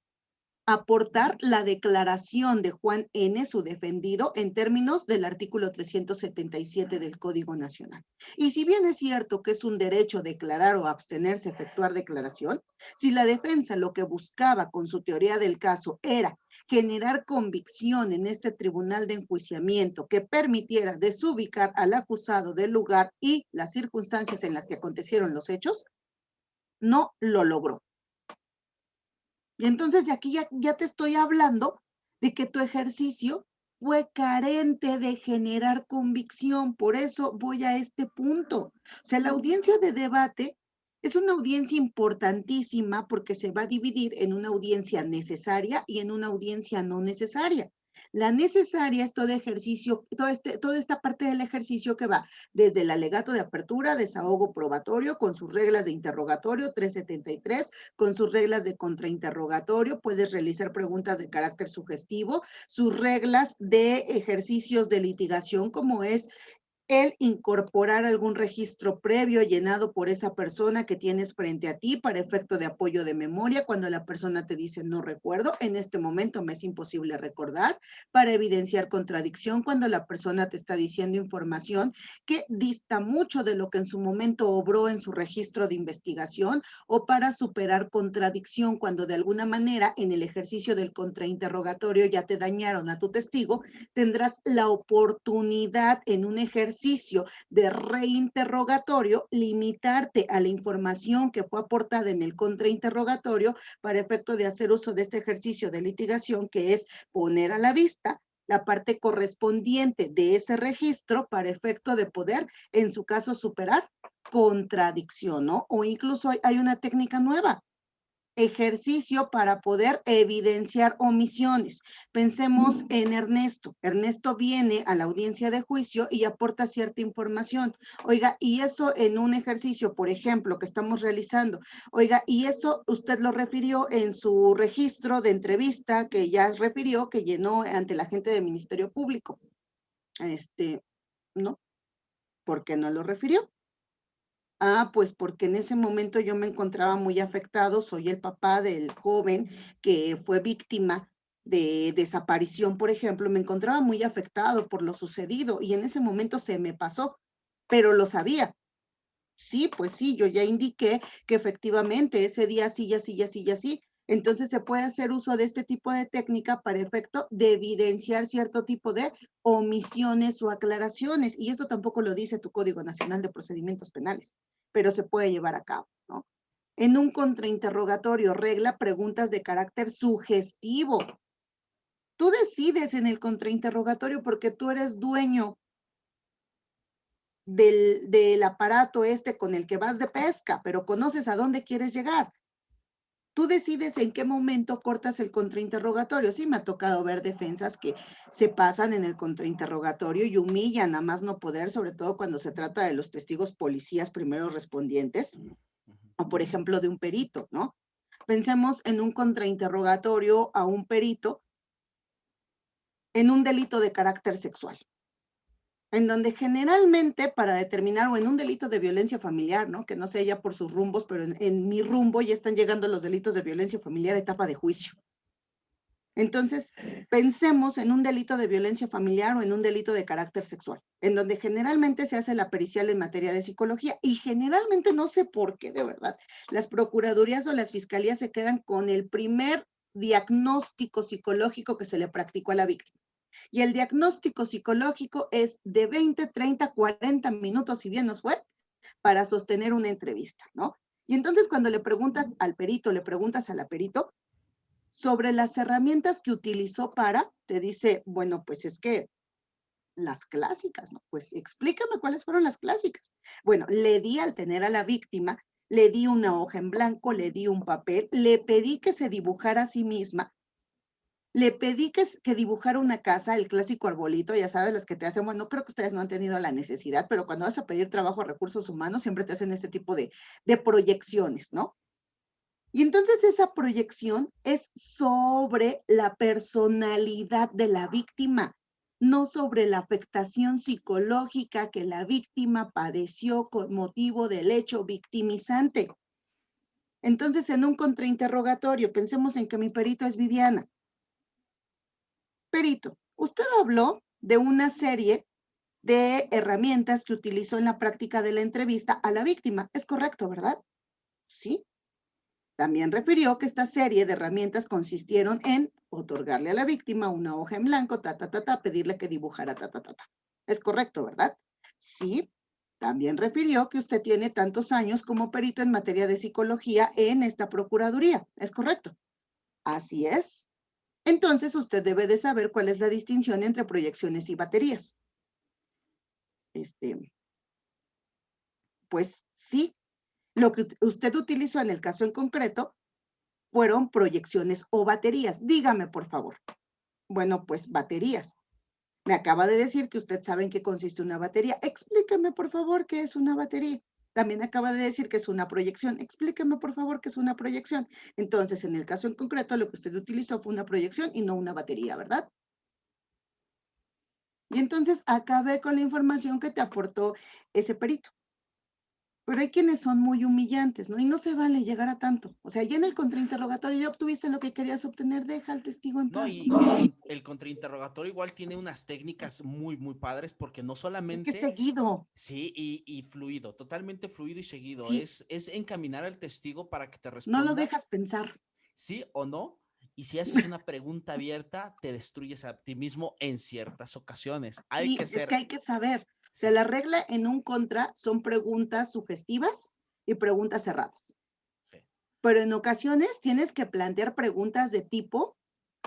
aportar la declaración de Juan N., su defendido, en términos del artículo 377 del Código Nacional. Y si bien es cierto que es un derecho declarar o abstenerse a efectuar declaración, si la defensa lo que buscaba con su teoría del caso era generar convicción en este tribunal de enjuiciamiento que permitiera desubicar al acusado del lugar y las circunstancias en las que acontecieron los hechos, no lo logró. Y entonces de aquí ya te estoy hablando de que tu ejercicio fue carente de generar convicción. Por eso voy a este punto. O sea, la audiencia de debate es una audiencia importantísima porque se va a dividir en una audiencia necesaria y en una audiencia no necesaria. La necesaria es todo ejercicio, toda esta parte del ejercicio que va desde el alegato de apertura, desahogo probatorio, con sus reglas de interrogatorio 373, con sus reglas de contrainterrogatorio, puedes realizar preguntas de carácter sugestivo, sus reglas de ejercicios de litigación, como es el incorporar algún registro previo llenado por esa persona que tienes frente a ti para efecto de apoyo de memoria, cuando la persona te dice no recuerdo, en este momento me es imposible recordar, para evidenciar contradicción cuando la persona te está diciendo información que dista mucho de lo que en su momento obró en su registro de investigación, o para superar contradicción cuando de alguna manera en el ejercicio del contrainterrogatorio ya te dañaron a tu testigo, tendrás la oportunidad en un ejercicio de reinterrogatorio, limitarte a la información que fue aportada en el contrainterrogatorio para efecto de hacer uso de este ejercicio de litigación, que es poner a la vista la parte correspondiente de ese registro para efecto de poder, en su caso, superar contradicción, ¿no? O incluso hay una técnica nueva, ejercicio para poder evidenciar omisiones. Pensemos en Ernesto. Ernesto viene a la audiencia de juicio y aporta cierta información. Oiga, y eso en un ejercicio, por ejemplo, que estamos realizando. Oiga, y eso usted lo refirió en su registro de entrevista que ya refirió, que llenó ante la gente del Ministerio Público. ¿No? ¿Por qué no lo refirió? Ah, pues porque en ese momento yo me encontraba muy afectado, soy el papá del joven que fue víctima de desaparición, por ejemplo, me encontraba muy afectado por lo sucedido y en ese momento se me pasó, pero lo sabía. Sí, pues sí, yo ya indiqué que efectivamente ese día sí, ya sí, ya sí, ya sí. Entonces se puede hacer uso de este tipo de técnica para efecto de evidenciar cierto tipo de omisiones o aclaraciones. Y esto tampoco lo dice tu Código Nacional de Procedimientos Penales, pero se puede llevar a cabo, ¿no? En un contrainterrogatorio, regla preguntas de carácter sugestivo. Tú decides en el contrainterrogatorio porque tú eres dueño del aparato este con el que vas de pesca, pero conoces a dónde quieres llegar. Tú decides en qué momento cortas el contrainterrogatorio. Sí, me ha tocado ver defensas que se pasan en el contrainterrogatorio y humillan a más no poder, sobre todo cuando se trata de los testigos policías primeros respondientes, o por ejemplo de un perito, ¿no? Pensemos en un contrainterrogatorio a un perito en un delito de carácter sexual, en donde generalmente para determinar, o en un delito de violencia familiar, ¿no? Que no sé ya por sus rumbos, pero en mi rumbo ya están llegando los delitos de violencia familiar a etapa de juicio. Entonces, pensemos en un delito de violencia familiar o en un delito de carácter sexual, en donde generalmente se hace la pericial en materia de psicología y generalmente no sé por qué, de verdad, las procuradurías o las fiscalías se quedan con el primer diagnóstico psicológico que se le practicó a la víctima. Y el diagnóstico psicológico es de 20, 30, 40 minutos, si bien nos fue, para sostener una entrevista, ¿no? Y entonces cuando le preguntas al perito, le preguntas a la perito, sobre las herramientas que utilizó para, te dice, bueno, pues es que las clásicas, ¿no? Pues explícame cuáles fueron las clásicas. Bueno, le di al tener a la víctima, le di una hoja en blanco, le di un papel, le pedí que se dibujara a sí misma, le pedí que dibujara una casa, el clásico arbolito, ya sabes, los que te hacen, bueno, creo que ustedes no han tenido la necesidad, pero cuando vas a pedir trabajo a recursos humanos, siempre te hacen este tipo de proyecciones, ¿no? Y entonces esa proyección es sobre la personalidad de la víctima, no sobre la afectación psicológica que la víctima padeció con motivo del hecho victimizante. Entonces, en un contrainterrogatorio, pensemos en que mi perito es Viviana. Perito, usted habló de una serie de herramientas que utilizó en la práctica de la entrevista a la víctima. Es correcto, ¿verdad? Sí. También refirió que esta serie de herramientas consistieron en otorgarle a la víctima una hoja en blanco, pedirle que dibujara, Es correcto, ¿verdad? Sí. También refirió que usted tiene tantos años como perito en materia de psicología en esta procuraduría. ¿Es correcto? Así es. Entonces usted debe de saber cuál es la distinción entre proyecciones y baterías. Pues sí, lo que usted utilizó en el caso en concreto fueron proyecciones o baterías. Dígame, por favor. Bueno, pues baterías. Me acaba de decir que usted sabe en qué consiste una batería. Explíqueme, por favor, qué es una batería. También acaba de decir que es una proyección. Explíqueme, por favor, qué es una proyección. Entonces, en el caso en concreto, lo que usted utilizó fue una proyección y no una batería, ¿verdad? Y entonces acabé con la información que te aportó ese perito. Pero hay quienes son muy humillantes, ¿no? Y no se vale llegar a tanto. O sea, ya en el contrainterrogatorio ya obtuviste lo que querías obtener, deja al testigo en
No,
paz.
y el contrainterrogatorio igual tiene unas técnicas muy, muy padres porque no
Es que
solamente,
seguido,
sí, y fluido, totalmente fluido y seguido,
sí,
es encaminar al testigo para que te
no lo
responda
dejas pensar.
sí o no, y si haces una pregunta abierta, te destruyes a ti mismo en ciertas ocasiones. Hay
Sí,
que
es que
ser,
hay que saber. O sea,
sí,
la regla en un contra son preguntas sugestivas y preguntas cerradas.
sí.
Pero en ocasiones tienes que plantear preguntas de tipo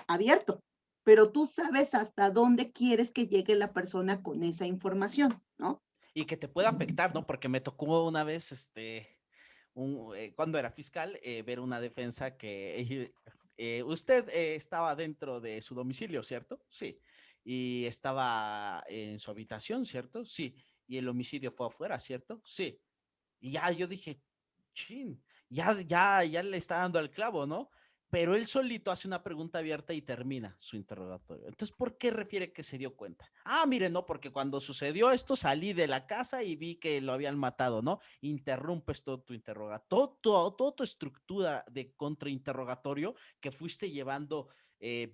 abierto, pero tú sabes hasta dónde quieres que llegue la persona con esa información, ¿no?
Y que te pueda afectar, ¿no? Porque me tocó una vez, cuando era fiscal, ver una defensa que usted estaba dentro de su domicilio, ¿cierto? Sí. Y estaba en su habitación, ¿cierto? Sí. Y el homicidio fue afuera, ¿cierto? Sí. Y ya yo dije, chin, ya le está dando al clavo, ¿no? Pero él solito hace una pregunta abierta y termina su interrogatorio. Entonces, ¿por qué refiere que se dio cuenta? Ah, mire, no, porque cuando sucedió esto salí de la casa y vi que lo habían matado, ¿no? Interrumpes todo tu interrogatorio, toda tu estructura de contrainterrogatorio que fuiste llevando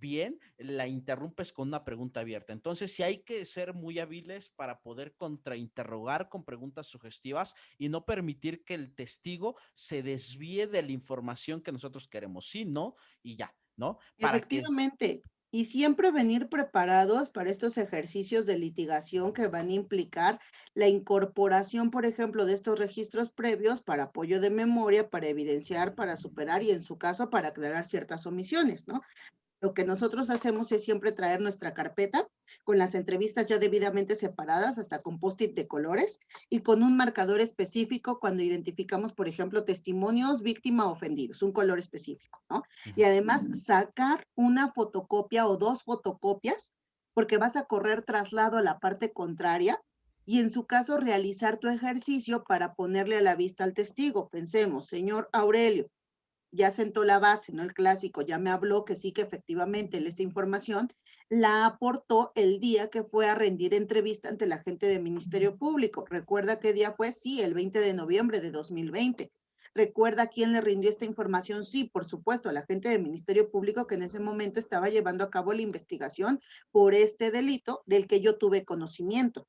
bien, la interrumpes con una pregunta abierta. Entonces, sí hay que ser muy hábiles para poder contrainterrogar con preguntas sugestivas y no permitir que el testigo se desvíe de la información que nosotros queremos, sí, no, y ya, ¿no? Para que,
Efectivamente. Y siempre venir preparados para estos ejercicios de litigación que van a implicar la incorporación, por ejemplo, de estos registros previos para apoyo de memoria, para evidenciar, para superar y en su caso para aclarar ciertas omisiones, ¿no? Lo que nosotros hacemos es siempre traer nuestra carpeta con las entrevistas ya debidamente separadas, hasta con post-it de colores y con un marcador específico cuando identificamos, por ejemplo, testimonios, víctima, ofendidos, un color específico, ¿no? Y además sacar una fotocopia o dos fotocopias, porque vas a correr traslado a la parte contraria y en su caso realizar tu ejercicio para ponerle a la vista al testigo. Pensemos, señor Aurelio, ya sentó la base, ¿no? El clásico, ya me habló que sí, que efectivamente él esa información la aportó el día que fue a rendir entrevista ante la gente del Ministerio Público. ¿Recuerda qué día fue? Sí, el 20 de noviembre de 2020. ¿Recuerda quién le rindió esta información? Sí, por supuesto, al agente del Ministerio Público que en ese momento estaba llevando a cabo la investigación por este delito del que yo tuve conocimiento.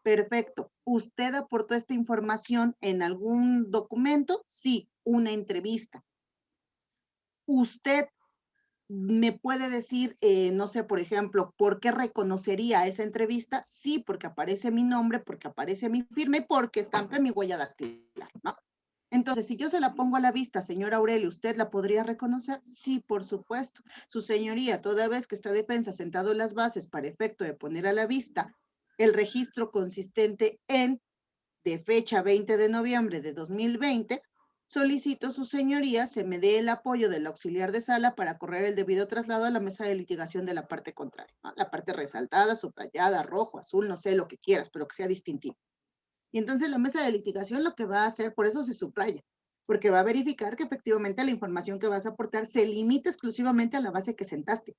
Perfecto. ¿Usted aportó esta información en algún documento? Sí, una entrevista. ¿Usted me puede decir, no sé, por ejemplo, por qué reconocería esa entrevista? Sí, porque aparece mi nombre, porque aparece mi firma y porque estampé mi huella dactilar, ¿no? Entonces, si yo se la pongo a la vista, señor Aurelio, ¿usted la podría reconocer? Sí, por supuesto. Su señoría, toda vez que esta defensa ha sentado las bases para efecto de poner a la vista el registro consistente en de fecha 20 de noviembre de 2020, solicito su señoría se me dé el apoyo del auxiliar de sala para correr el debido traslado a la mesa de litigación de la parte contraria, ¿no? La parte resaltada, subrayada, rojo, azul, no sé, lo que quieras, pero que sea distintivo. Y entonces la mesa de litigación lo que va a hacer, por eso se subraya, porque va a verificar que efectivamente la información que vas a aportar se limita exclusivamente a la base que sentaste.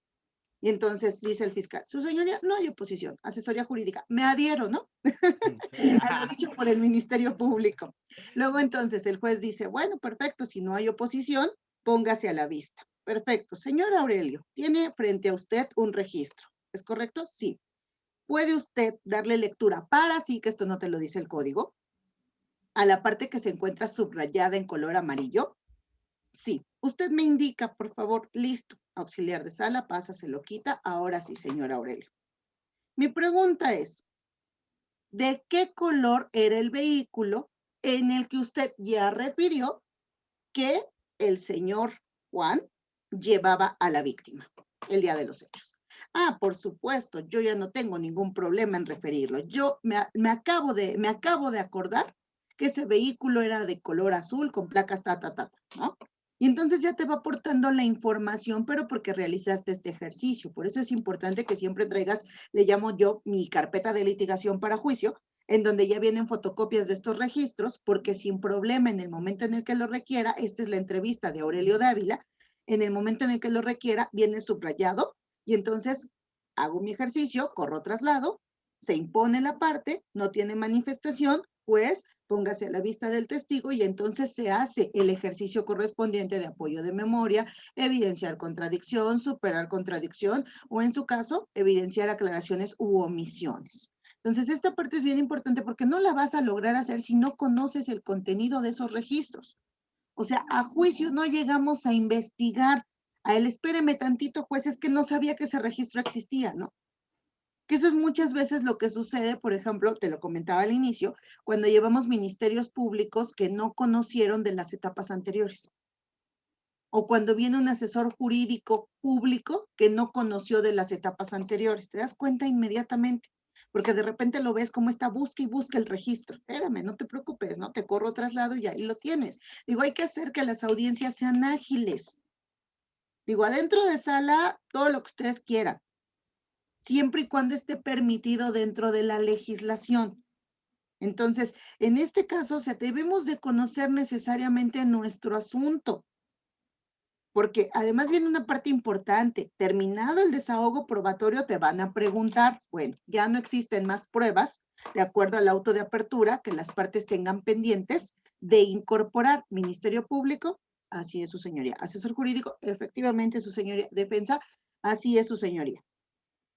Y entonces dice el fiscal, su señoría, no hay oposición, asesoría jurídica, me adhiero, ¿no?
Sí.
A lo dicho por el Ministerio Público. Luego entonces el juez dice, bueno, perfecto, si no hay oposición, póngase a la vista. Perfecto, señor Aurelio, tiene frente a usted un registro, ¿es correcto? Sí. ¿Puede usted darle lectura para sí, que esto no te lo dice el código, a la parte que se encuentra subrayada en color amarillo? Sí. Usted me indica, por favor, listo. Auxiliar de sala, pasa, se lo quita. Ahora sí, señor Aurelio. Mi pregunta es, ¿de qué color era el vehículo en el que usted ya refirió que el señor Juan llevaba a la víctima el día de los hechos? Ah, por supuesto, yo ya no tengo ningún problema en referirlo. Yo me acabo de acordar que ese vehículo era de color azul con placas ¿no? Y entonces ya te va aportando la información, pero porque realizaste este ejercicio. Por eso es importante que siempre traigas, le llamo yo, mi carpeta de litigación para juicio, en donde ya vienen fotocopias de estos registros, porque sin problema en el momento en el que lo requiera, esta es la entrevista de Aurelio Dávila, en el momento en el que lo requiera, viene subrayado y entonces hago mi ejercicio, corro traslado, se impone la parte, no tiene manifestación, pues póngase a la vista del testigo y entonces se hace el ejercicio correspondiente de apoyo de memoria, evidenciar contradicción, superar contradicción o en su caso, evidenciar aclaraciones u omisiones. Entonces, esta parte es bien importante porque no la vas a lograr hacer si no conoces el contenido de esos registros. O sea, a juicio no llegamos a investigar. A él, espéreme tantito, juez, es que no sabía que ese registro existía, ¿no? Que eso es muchas veces lo que sucede, por ejemplo, te lo comentaba al inicio, cuando llevamos ministerios públicos que no conocieron de las etapas anteriores. O cuando viene un asesor jurídico público que no conoció de las etapas anteriores. Te das cuenta inmediatamente, porque de repente lo ves como está, busca y busca el registro. Espérame, no te preocupes, ¿no? Te corro traslado y ahí lo tienes. Digo, hay que hacer que las audiencias sean ágiles. Digo, adentro de sala, todo lo que ustedes quieran, siempre y cuando esté permitido dentro de la legislación. Entonces, en este caso, o sea, debemos de conocer necesariamente nuestro asunto. Porque además viene una parte importante. Terminado el desahogo probatorio, te van a preguntar, bueno, ya no existen más pruebas, de acuerdo al auto de apertura, que las partes tengan pendientes de incorporar. Ministerio Público, así es su señoría. Asesor jurídico, efectivamente su señoría. Defensa, así es su señoría.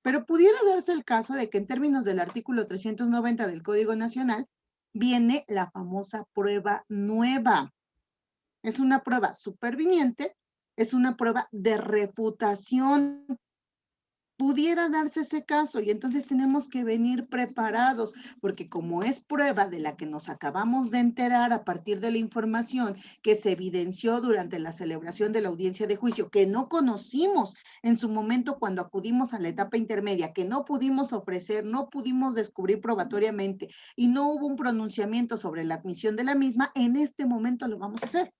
Pero pudiera darse el caso de que en términos del artículo 390 del Código Nacional, viene la famosa prueba nueva. Es una prueba superviniente, es una prueba de refutación. Pudiera darse ese caso y entonces tenemos que venir preparados, porque como es prueba de la que nos acabamos de enterar a partir de la información que se evidenció durante la celebración de la audiencia de juicio, que no conocimos en su momento cuando acudimos a la etapa intermedia, que no pudimos ofrecer, no pudimos descubrir probatoriamente y no hubo un pronunciamiento sobre la admisión de la misma, en este momento lo vamos a hacer.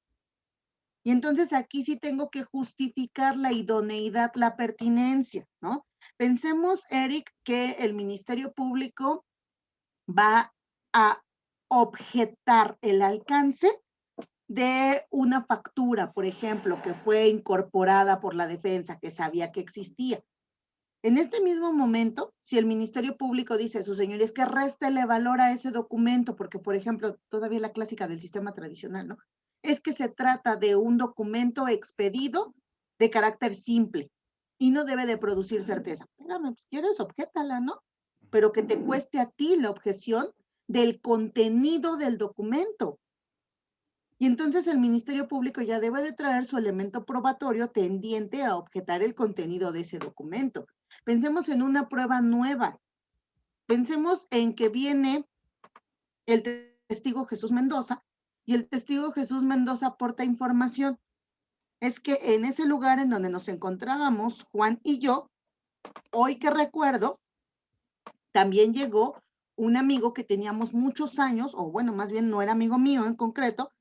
Y entonces aquí sí tengo que justificar la idoneidad, la pertinencia, ¿no? Pensemos, Eric, que el Ministerio Público va a objetar el alcance de una factura, por ejemplo, que fue incorporada por la defensa, que sabía que existía. En este mismo momento, si el Ministerio Público dice, su señoría, es que réstele valor a ese documento, porque, por ejemplo, todavía la clásica del sistema tradicional, ¿no? es que se trata de un documento expedido de carácter simple y no debe de producir certeza. Espérame, pues quieres, objetala, ¿no? Pero que te cueste a ti la objeción del contenido del documento. Y entonces el Ministerio Público ya debe de traer su elemento probatorio tendiente a objetar el contenido de ese documento. Pensemos en una prueba nueva. Pensemos en que viene el testigo Jesús Mendoza y el testigo Jesús Mendoza aporta información. Es que en ese lugar en donde nos encontrábamos, Juan y yo, hoy que recuerdo, también llegó un amigo que teníamos muchos años, o bueno, más bien no era amigo mío en concreto,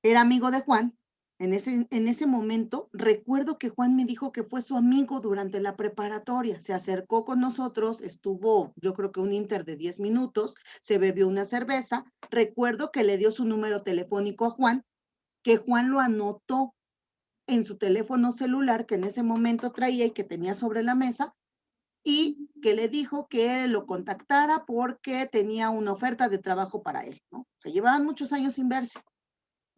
era amigo de Juan. En ese momento, recuerdo que Juan me dijo que fue su amigo durante la preparatoria. Se acercó con nosotros, estuvo, yo creo que un inter de 10 minutos, se bebió una cerveza. Recuerdo que le dio su número telefónico a Juan, que Juan lo anotó en su teléfono celular que en ese momento traía y que tenía sobre la mesa, y que le dijo que lo contactara porque tenía una oferta de trabajo para él, ¿no? Se llevaban muchos años sin verse.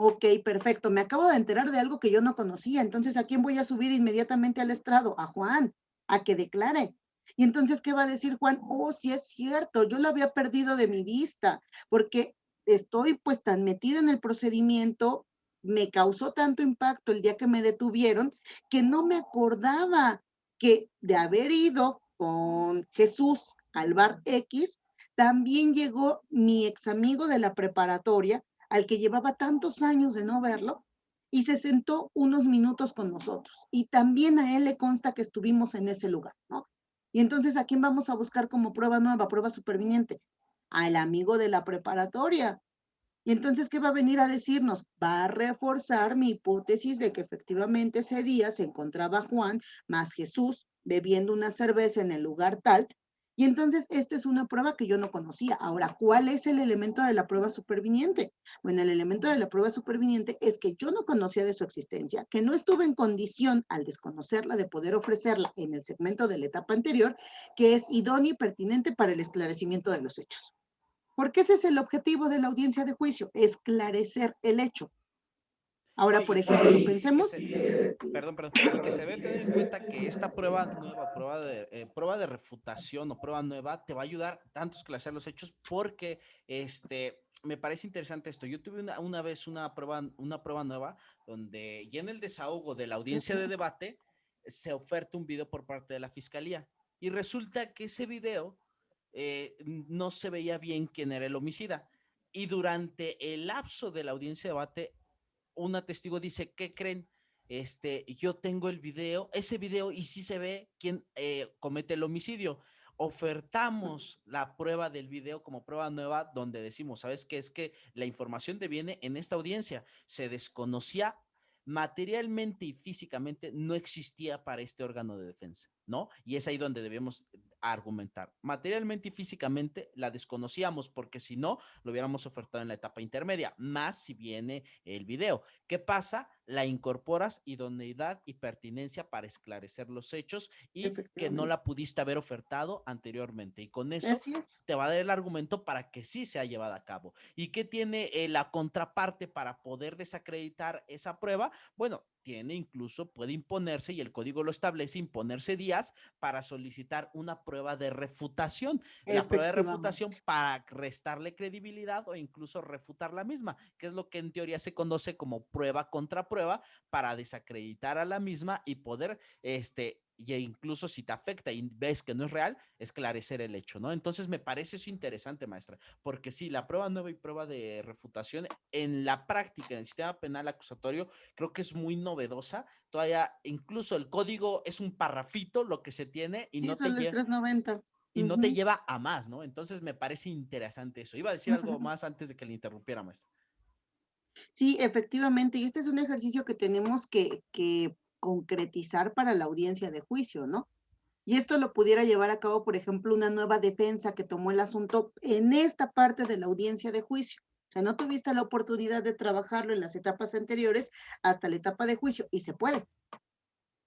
Ok, perfecto. Me acabo de enterar de algo que yo no conocía. Entonces, ¿a quién voy a subir inmediatamente al estrado? A Juan, a que declare. Y entonces, ¿qué va a decir Juan? Oh, sí es cierto, yo lo había perdido de mi vista, porque estoy pues tan metido en el procedimiento, me causó tanto impacto el día que me detuvieron, que no me acordaba que de haber ido con Jesús al bar X, también llegó mi ex amigo de la preparatoria, al que llevaba tantos años de no verlo, y se sentó unos minutos con nosotros. Y también a él le consta que estuvimos en ese lugar, ¿no? Y entonces, ¿a quién vamos a buscar como prueba nueva, prueba superviniente? Al amigo de la preparatoria. Y entonces, ¿qué va a venir a decirnos? Va a reforzar mi hipótesis de que efectivamente ese día se encontraba Juan más Jesús bebiendo una cerveza en el lugar tal. Y entonces, esta es una prueba que yo no conocía. Ahora, ¿cuál es el elemento de la prueba superviniente? Bueno, el elemento de la prueba superviniente es que yo no conocía de su existencia, que no estuve en condición al desconocerla de poder ofrecerla en el segmento de la etapa anterior, que es idónea y pertinente para el esclarecimiento de los hechos. Porque ese es el objetivo de la audiencia de juicio, esclarecer el hecho. Ahora,
No,
por ejemplo, pensemos.
perdón, y que se debe tener en cuenta que esta prueba nueva, prueba de refutación o prueba nueva, te va a ayudar tanto a esclarecer los hechos porque me parece interesante esto. Yo tuve una vez una prueba nueva donde ya en el desahogo de la audiencia de debate se oferta un video por parte de la fiscalía y resulta que ese video no se veía bien quién era el homicida. Y durante el lapso de la audiencia de debate, una testigo dice, ¿qué creen? Yo tengo el video, ese video, y sí se ve quién comete el homicidio. Ofertamos la prueba del video como prueba nueva, donde decimos, ¿sabes qué? Es que la información deviene en esta audiencia. Se desconocía materialmente y físicamente, no existía para este órgano de defensa, ¿no? Y es ahí donde debemos argumentar. Materialmente y físicamente la desconocíamos, porque si no, lo hubiéramos ofertado en la etapa intermedia, más si viene el video. ¿Qué pasa? La incorporas idoneidad y pertinencia para esclarecer los hechos y que no la pudiste haber ofertado anteriormente. Y con eso
Así es.
te va a dar el argumento para que sí sea llevada a cabo. ¿Y qué tiene la contraparte para poder desacreditar esa prueba? Bueno, tiene incluso, puede imponerse, y el código lo establece, imponerse días para solicitar una prueba de refutación. La prueba de refutación
Efectivamente.
para restarle credibilidad o incluso refutar la misma, que es lo que en teoría se conoce como prueba contra prueba, para desacreditar a la misma y poder, y incluso si te afecta y ves que no es real, esclarecer el hecho, ¿no? Entonces me parece eso interesante, maestra, porque sí, la prueba nueva y prueba de refutación en la práctica, en el sistema penal acusatorio, creo que es muy novedosa. Todavía, incluso el código es un parrafito lo que se tiene y
Sí,
no te
son
lleva.
letras 90.
Y no te lleva a más, ¿no? Entonces me parece interesante eso. Iba a decir algo más antes de que le interrumpiera, maestra.
Sí, efectivamente. Y este es un ejercicio que tenemos que concretizar para la audiencia de juicio, ¿no? Y esto lo pudiera llevar a cabo, por ejemplo, una nueva defensa que tomó el asunto en esta parte de la audiencia de juicio. O sea, no tuviste la oportunidad de trabajarlo en las etapas anteriores hasta la etapa de juicio y se puede.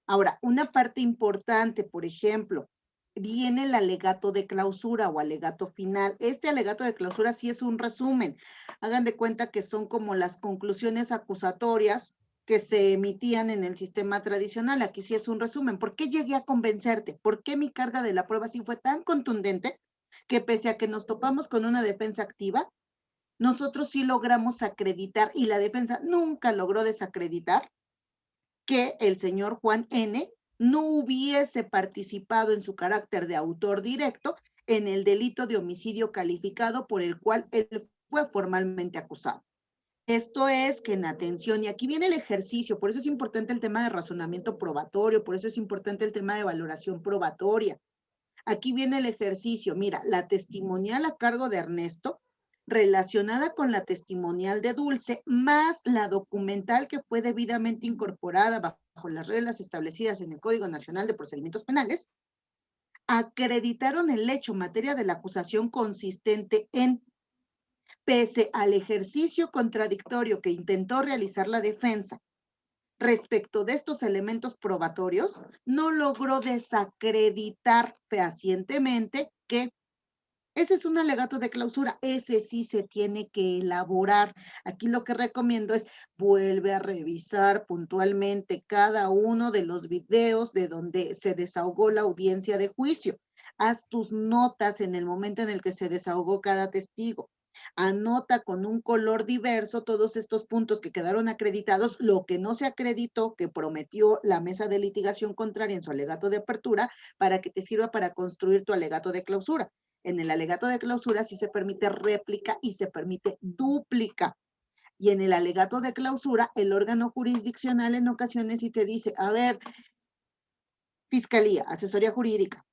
Ahora, una parte importante, por ejemplo, viene el alegato de clausura o alegato final. Este alegato de clausura sí es un resumen. Hagan de cuenta que son como las conclusiones acusatorias que se emitían en el sistema tradicional. Aquí sí es un resumen. ¿Por qué llegué a convencerte? ¿Por qué mi carga de la prueba sí fue tan contundente que pese a que nos topamos con una defensa activa, nosotros sí logramos acreditar y la defensa nunca logró desacreditar que el señor Juan N. no hubiese participado en su carácter de autor directo en el delito de homicidio calificado por el cual él fue formalmente acusado? Esto es que en atención, y aquí viene el ejercicio, por eso es importante el tema de razonamiento probatorio, por eso es importante el tema de valoración probatoria. Aquí viene el ejercicio. Mira, la testimonial a cargo de Ernesto, relacionada con la testimonial de Dulce, más la documental que fue debidamente incorporada bajo las reglas establecidas en el Código Nacional de Procedimientos Penales, acreditaron el hecho materia de la acusación consistente en, pese al ejercicio contradictorio que intentó realizar la defensa respecto de estos elementos probatorios, no logró desacreditar fehacientemente que ese es un alegato de clausura, ese sí se tiene que elaborar. Aquí lo que recomiendo es vuelve a revisar puntualmente cada uno de los videos de donde se desahogó la audiencia de juicio. Haz tus notas en el momento en el que se desahogó cada testigo. Anota con un color diverso todos estos puntos que quedaron acreditados, lo que no se acreditó, que prometió la mesa de litigación contraria en su alegato de apertura, para que te sirva para construir tu alegato de clausura. En el alegato de clausura sí se permite réplica y se permite dúplica. Y en el alegato de clausura, el órgano jurisdiccional en ocasiones sí te dice, a ver, fiscalía, asesoría jurídica,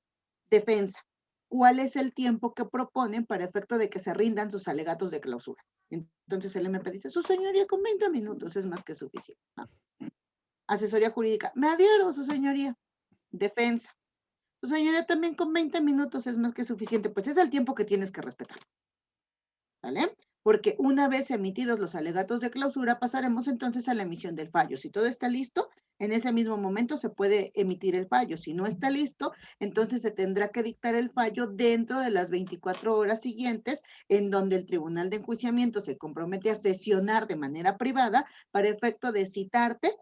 defensa, ¿cuál es el tiempo que proponen para efecto de que se rindan sus alegatos de clausura? Entonces el MP dice, su señoría, con 20 minutos es más que suficiente. ¿No? Asesoría jurídica, me adhiero, su señoría. Defensa, su señoría, también con 20 minutos es más que suficiente. Pues es el tiempo que tienes que respetar. ¿Vale? Porque una vez emitidos los alegatos de clausura, pasaremos entonces a la emisión del fallo. Si todo está listo, en ese mismo momento se puede emitir el fallo. Si no está listo, entonces se tendrá que dictar el fallo dentro de las 24 horas siguientes, en donde el Tribunal de Enjuiciamiento se compromete a sesionar de manera privada para efecto de citarte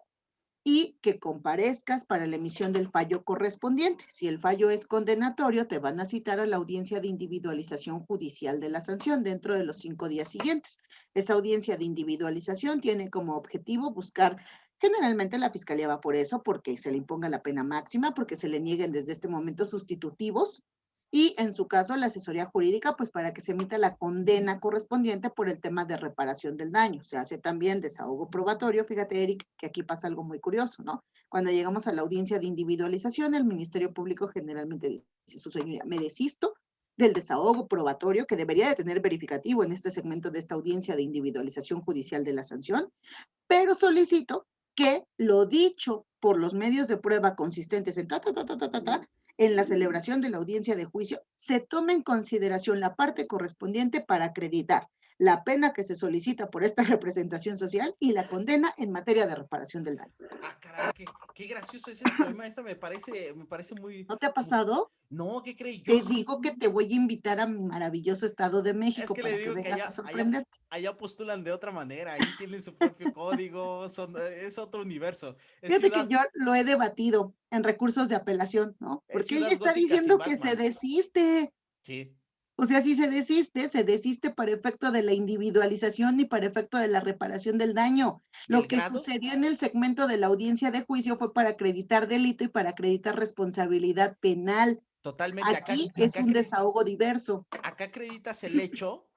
y que comparezcas para la emisión del fallo correspondiente. Si el fallo es condenatorio, te van a citar a la audiencia de individualización judicial de la sanción dentro de los 5 días siguientes. Esa audiencia de individualización tiene como objetivo buscar, generalmente la fiscalía va por eso, porque se le imponga la pena máxima, porque se le nieguen desde este momento sustitutivos, y en su caso la asesoría jurídica, pues para que se emita la condena correspondiente por el tema de reparación del daño. Se hace también desahogo probatorio. Fíjate, Eric, que aquí pasa algo muy curioso, ¿no? Cuando llegamos a la audiencia de individualización, el Ministerio Público generalmente dice, su señoría, me desisto del desahogo probatorio que debería de tener verificativo en este segmento de esta audiencia de individualización judicial de la sanción, pero solicito que lo dicho por los medios de prueba consistentes en en la celebración de la audiencia de juicio, se tome en consideración la parte correspondiente para acreditar la pena que se solicita por esta representación social y la condena en materia de reparación del daño.
Ah, caray, qué gracioso es esto, maestra, me parece muy,
¿No te ha
muy...
pasado?
No, ¿qué creí? Yo
Te
sí.
digo que te voy a invitar a mi maravilloso Estado de
Es
México
que le
para que
digo que
vengas a sorprenderte.
allá postulan de otra manera, ahí tienen su propio código, es otro universo,
Fíjate que yo lo he debatido en recursos de apelación, ¿no?
es
Porque ella
ciudad
está
gótica sin
diciendo que se
Batman.
desiste.
Sí.
O sea, si se desiste para efecto de la individualización y para efecto de la reparación del daño.
¿Y el
Lo que
grado?
sucedió en el segmento de la audiencia de juicio fue para acreditar delito y para acreditar responsabilidad penal.
Totalmente,
Aquí es un desahogo diverso.
acá acreditas el hecho,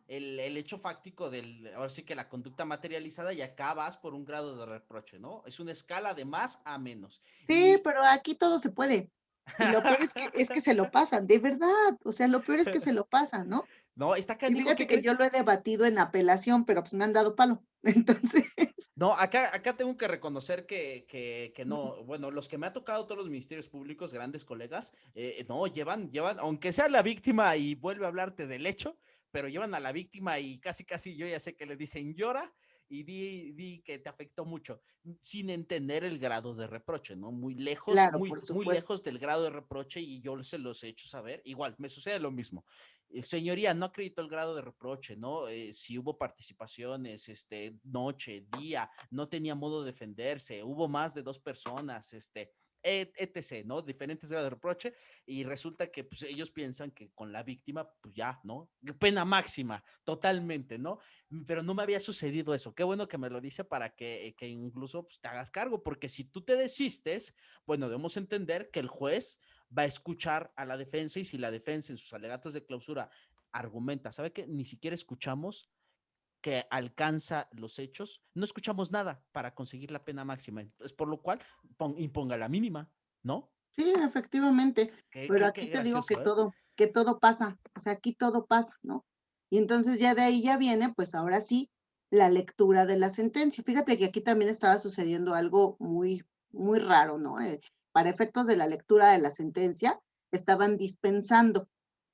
el hecho fáctico ahora sí que la conducta materializada y acá vas por un grado de reproche, ¿no? Es una escala de más a menos.
Sí, pero aquí todo se puede. Y lo peor es que se lo pasan, de verdad. O sea, lo peor es que se lo pasan, ¿no?
No, está
Y
canijo, ¿qué
fíjate que
cree?
yo lo he debatido en apelación, pero pues me han dado palo. Entonces,
No, acá tengo que reconocer que no, bueno, los que me ha tocado todos los ministerios públicos, grandes colegas, no, llevan, aunque sea la víctima y vuelve a hablarte del hecho, pero llevan a la víctima y casi yo ya sé que le dicen llora y di que te afectó mucho, sin entender el grado de reproche, ¿no?
Claro, por
Muy
supuesto.
lejos del grado de reproche y yo se los he hecho saber. Igual, me sucede lo mismo. Señoría, no acredito el grado de reproche, ¿no? Si hubo participaciones, noche, día, no tenía modo de defenderse, hubo más de 2 personas, etc., ¿no? Diferentes grados de reproche y resulta que pues, ellos piensan que con la víctima, pues ya, ¿no? Pena máxima, totalmente, ¿no? Pero no me había sucedido eso. Qué bueno que me lo dice para que incluso pues, te hagas cargo, porque si tú te desistes, bueno, debemos entender que el juez va a escuchar a la defensa y si la defensa en sus alegatos de clausura argumenta, ¿sabe qué? Ni siquiera escuchamos que alcanza los hechos, no escuchamos nada para conseguir la pena máxima. Entonces, por lo cual, imponga la mínima, ¿no?
Sí, efectivamente, pero
Qué
aquí te digo
gracioso, ¿eh?
que todo pasa, o sea, aquí todo pasa, ¿no? Y entonces ya de ahí ya viene, pues ahora sí, la lectura de la sentencia. Fíjate que aquí también estaba sucediendo algo muy, muy raro, ¿no? Para efectos de la lectura de la sentencia, estaban dispensando.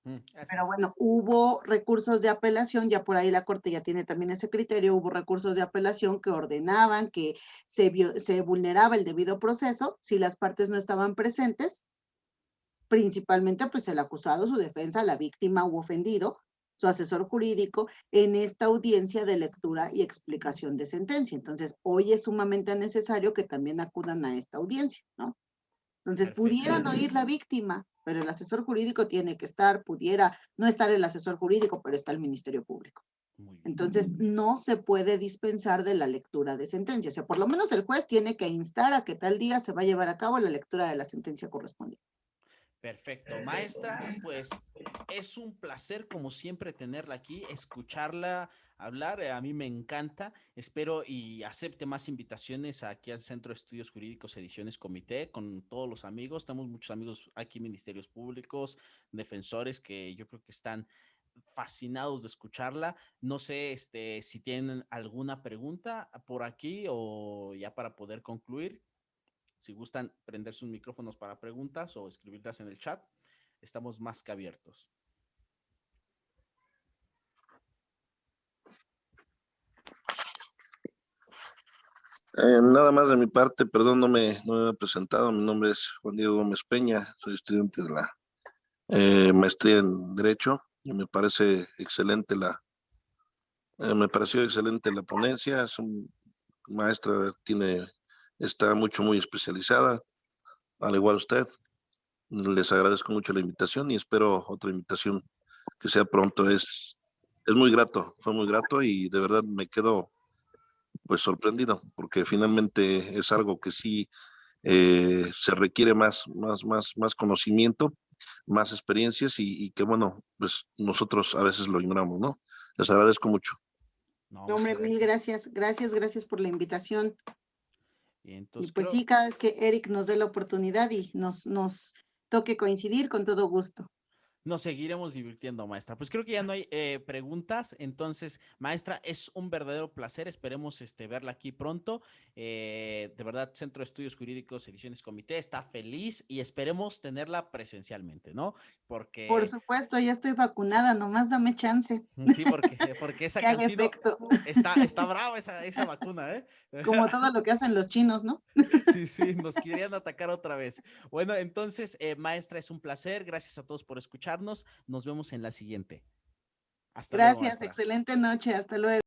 Así
Pero
es.
bueno, hubo recursos de apelación, ya por ahí la Corte ya tiene también ese criterio, hubo recursos de apelación que ordenaban que se vulneraba el debido proceso si las partes no estaban presentes, principalmente pues el acusado, su defensa, la víctima u ofendido, su asesor jurídico, en esta audiencia de lectura y explicación de sentencia. Entonces, hoy es sumamente necesario que también acudan a esta audiencia, ¿no? Entonces,
Perfecto.
pudieran oír la víctima, pero el asesor jurídico tiene que estar, pudiera no estar el asesor jurídico, pero está el Ministerio Público.
Muy bien.
Entonces, no se puede dispensar de la lectura de sentencia. O sea, por lo menos el juez tiene que instar a que tal día se va a llevar a cabo la lectura de la sentencia correspondiente.
Perfecto. Maestra, pues es un placer como siempre tenerla aquí, escucharla hablar. A mí me encanta. Espero y acepte más invitaciones aquí al Centro de Estudios Jurídicos Ediciones Comité con todos los amigos. Tenemos muchos amigos aquí, ministerios públicos, defensores que yo creo que están fascinados de escucharla. No sé, si tienen alguna pregunta por aquí o ya para poder concluir. Si gustan prender sus micrófonos para preguntas o escribirlas en el chat, estamos más que abiertos.
Nada más de mi parte, perdón, no me he presentado. Mi nombre es Juan Diego Gómez Peña, soy estudiante de la maestría en Derecho y me pareció excelente la ponencia. Es un maestra, está muy especializada, al igual usted. Les agradezco mucho la invitación y espero otra invitación que sea pronto. Es muy grato, fue muy grato y de verdad me quedo pues sorprendido porque finalmente es algo que sí se requiere más conocimiento, más experiencias y que bueno, pues nosotros a veces lo ignoramos, ¿no? Les agradezco mucho.
No,
No,
muchas
hombre, mil
gracias.
gracias, gracias por la invitación.
Y
Y
entonces
pues sí, cada vez que Eric nos dé la oportunidad y nos toque coincidir, con todo gusto.
nos seguiremos divirtiendo, maestra. Pues creo que ya no hay preguntas. Entonces, maestra, es un verdadero placer. Esperemos verla aquí pronto. De verdad, Centro de Estudios Jurídicos, Ediciones Comité, está feliz y esperemos tenerla presencialmente, ¿no?
Por
Porque
supuesto, ya estoy vacunada, nomás dame chance
sí, porque esa
que haga
cancino
efecto,
está brava esa vacuna, ¿eh?
como todo lo que hacen los chinos, ¿no?
Sí, sí, nos querían atacar otra vez. Bueno, entonces, maestra, es un placer. Gracias a todos por escucharnos. Nos vemos en la siguiente. Hasta luego,
Gracias,
maestra.
excelente noche, hasta luego.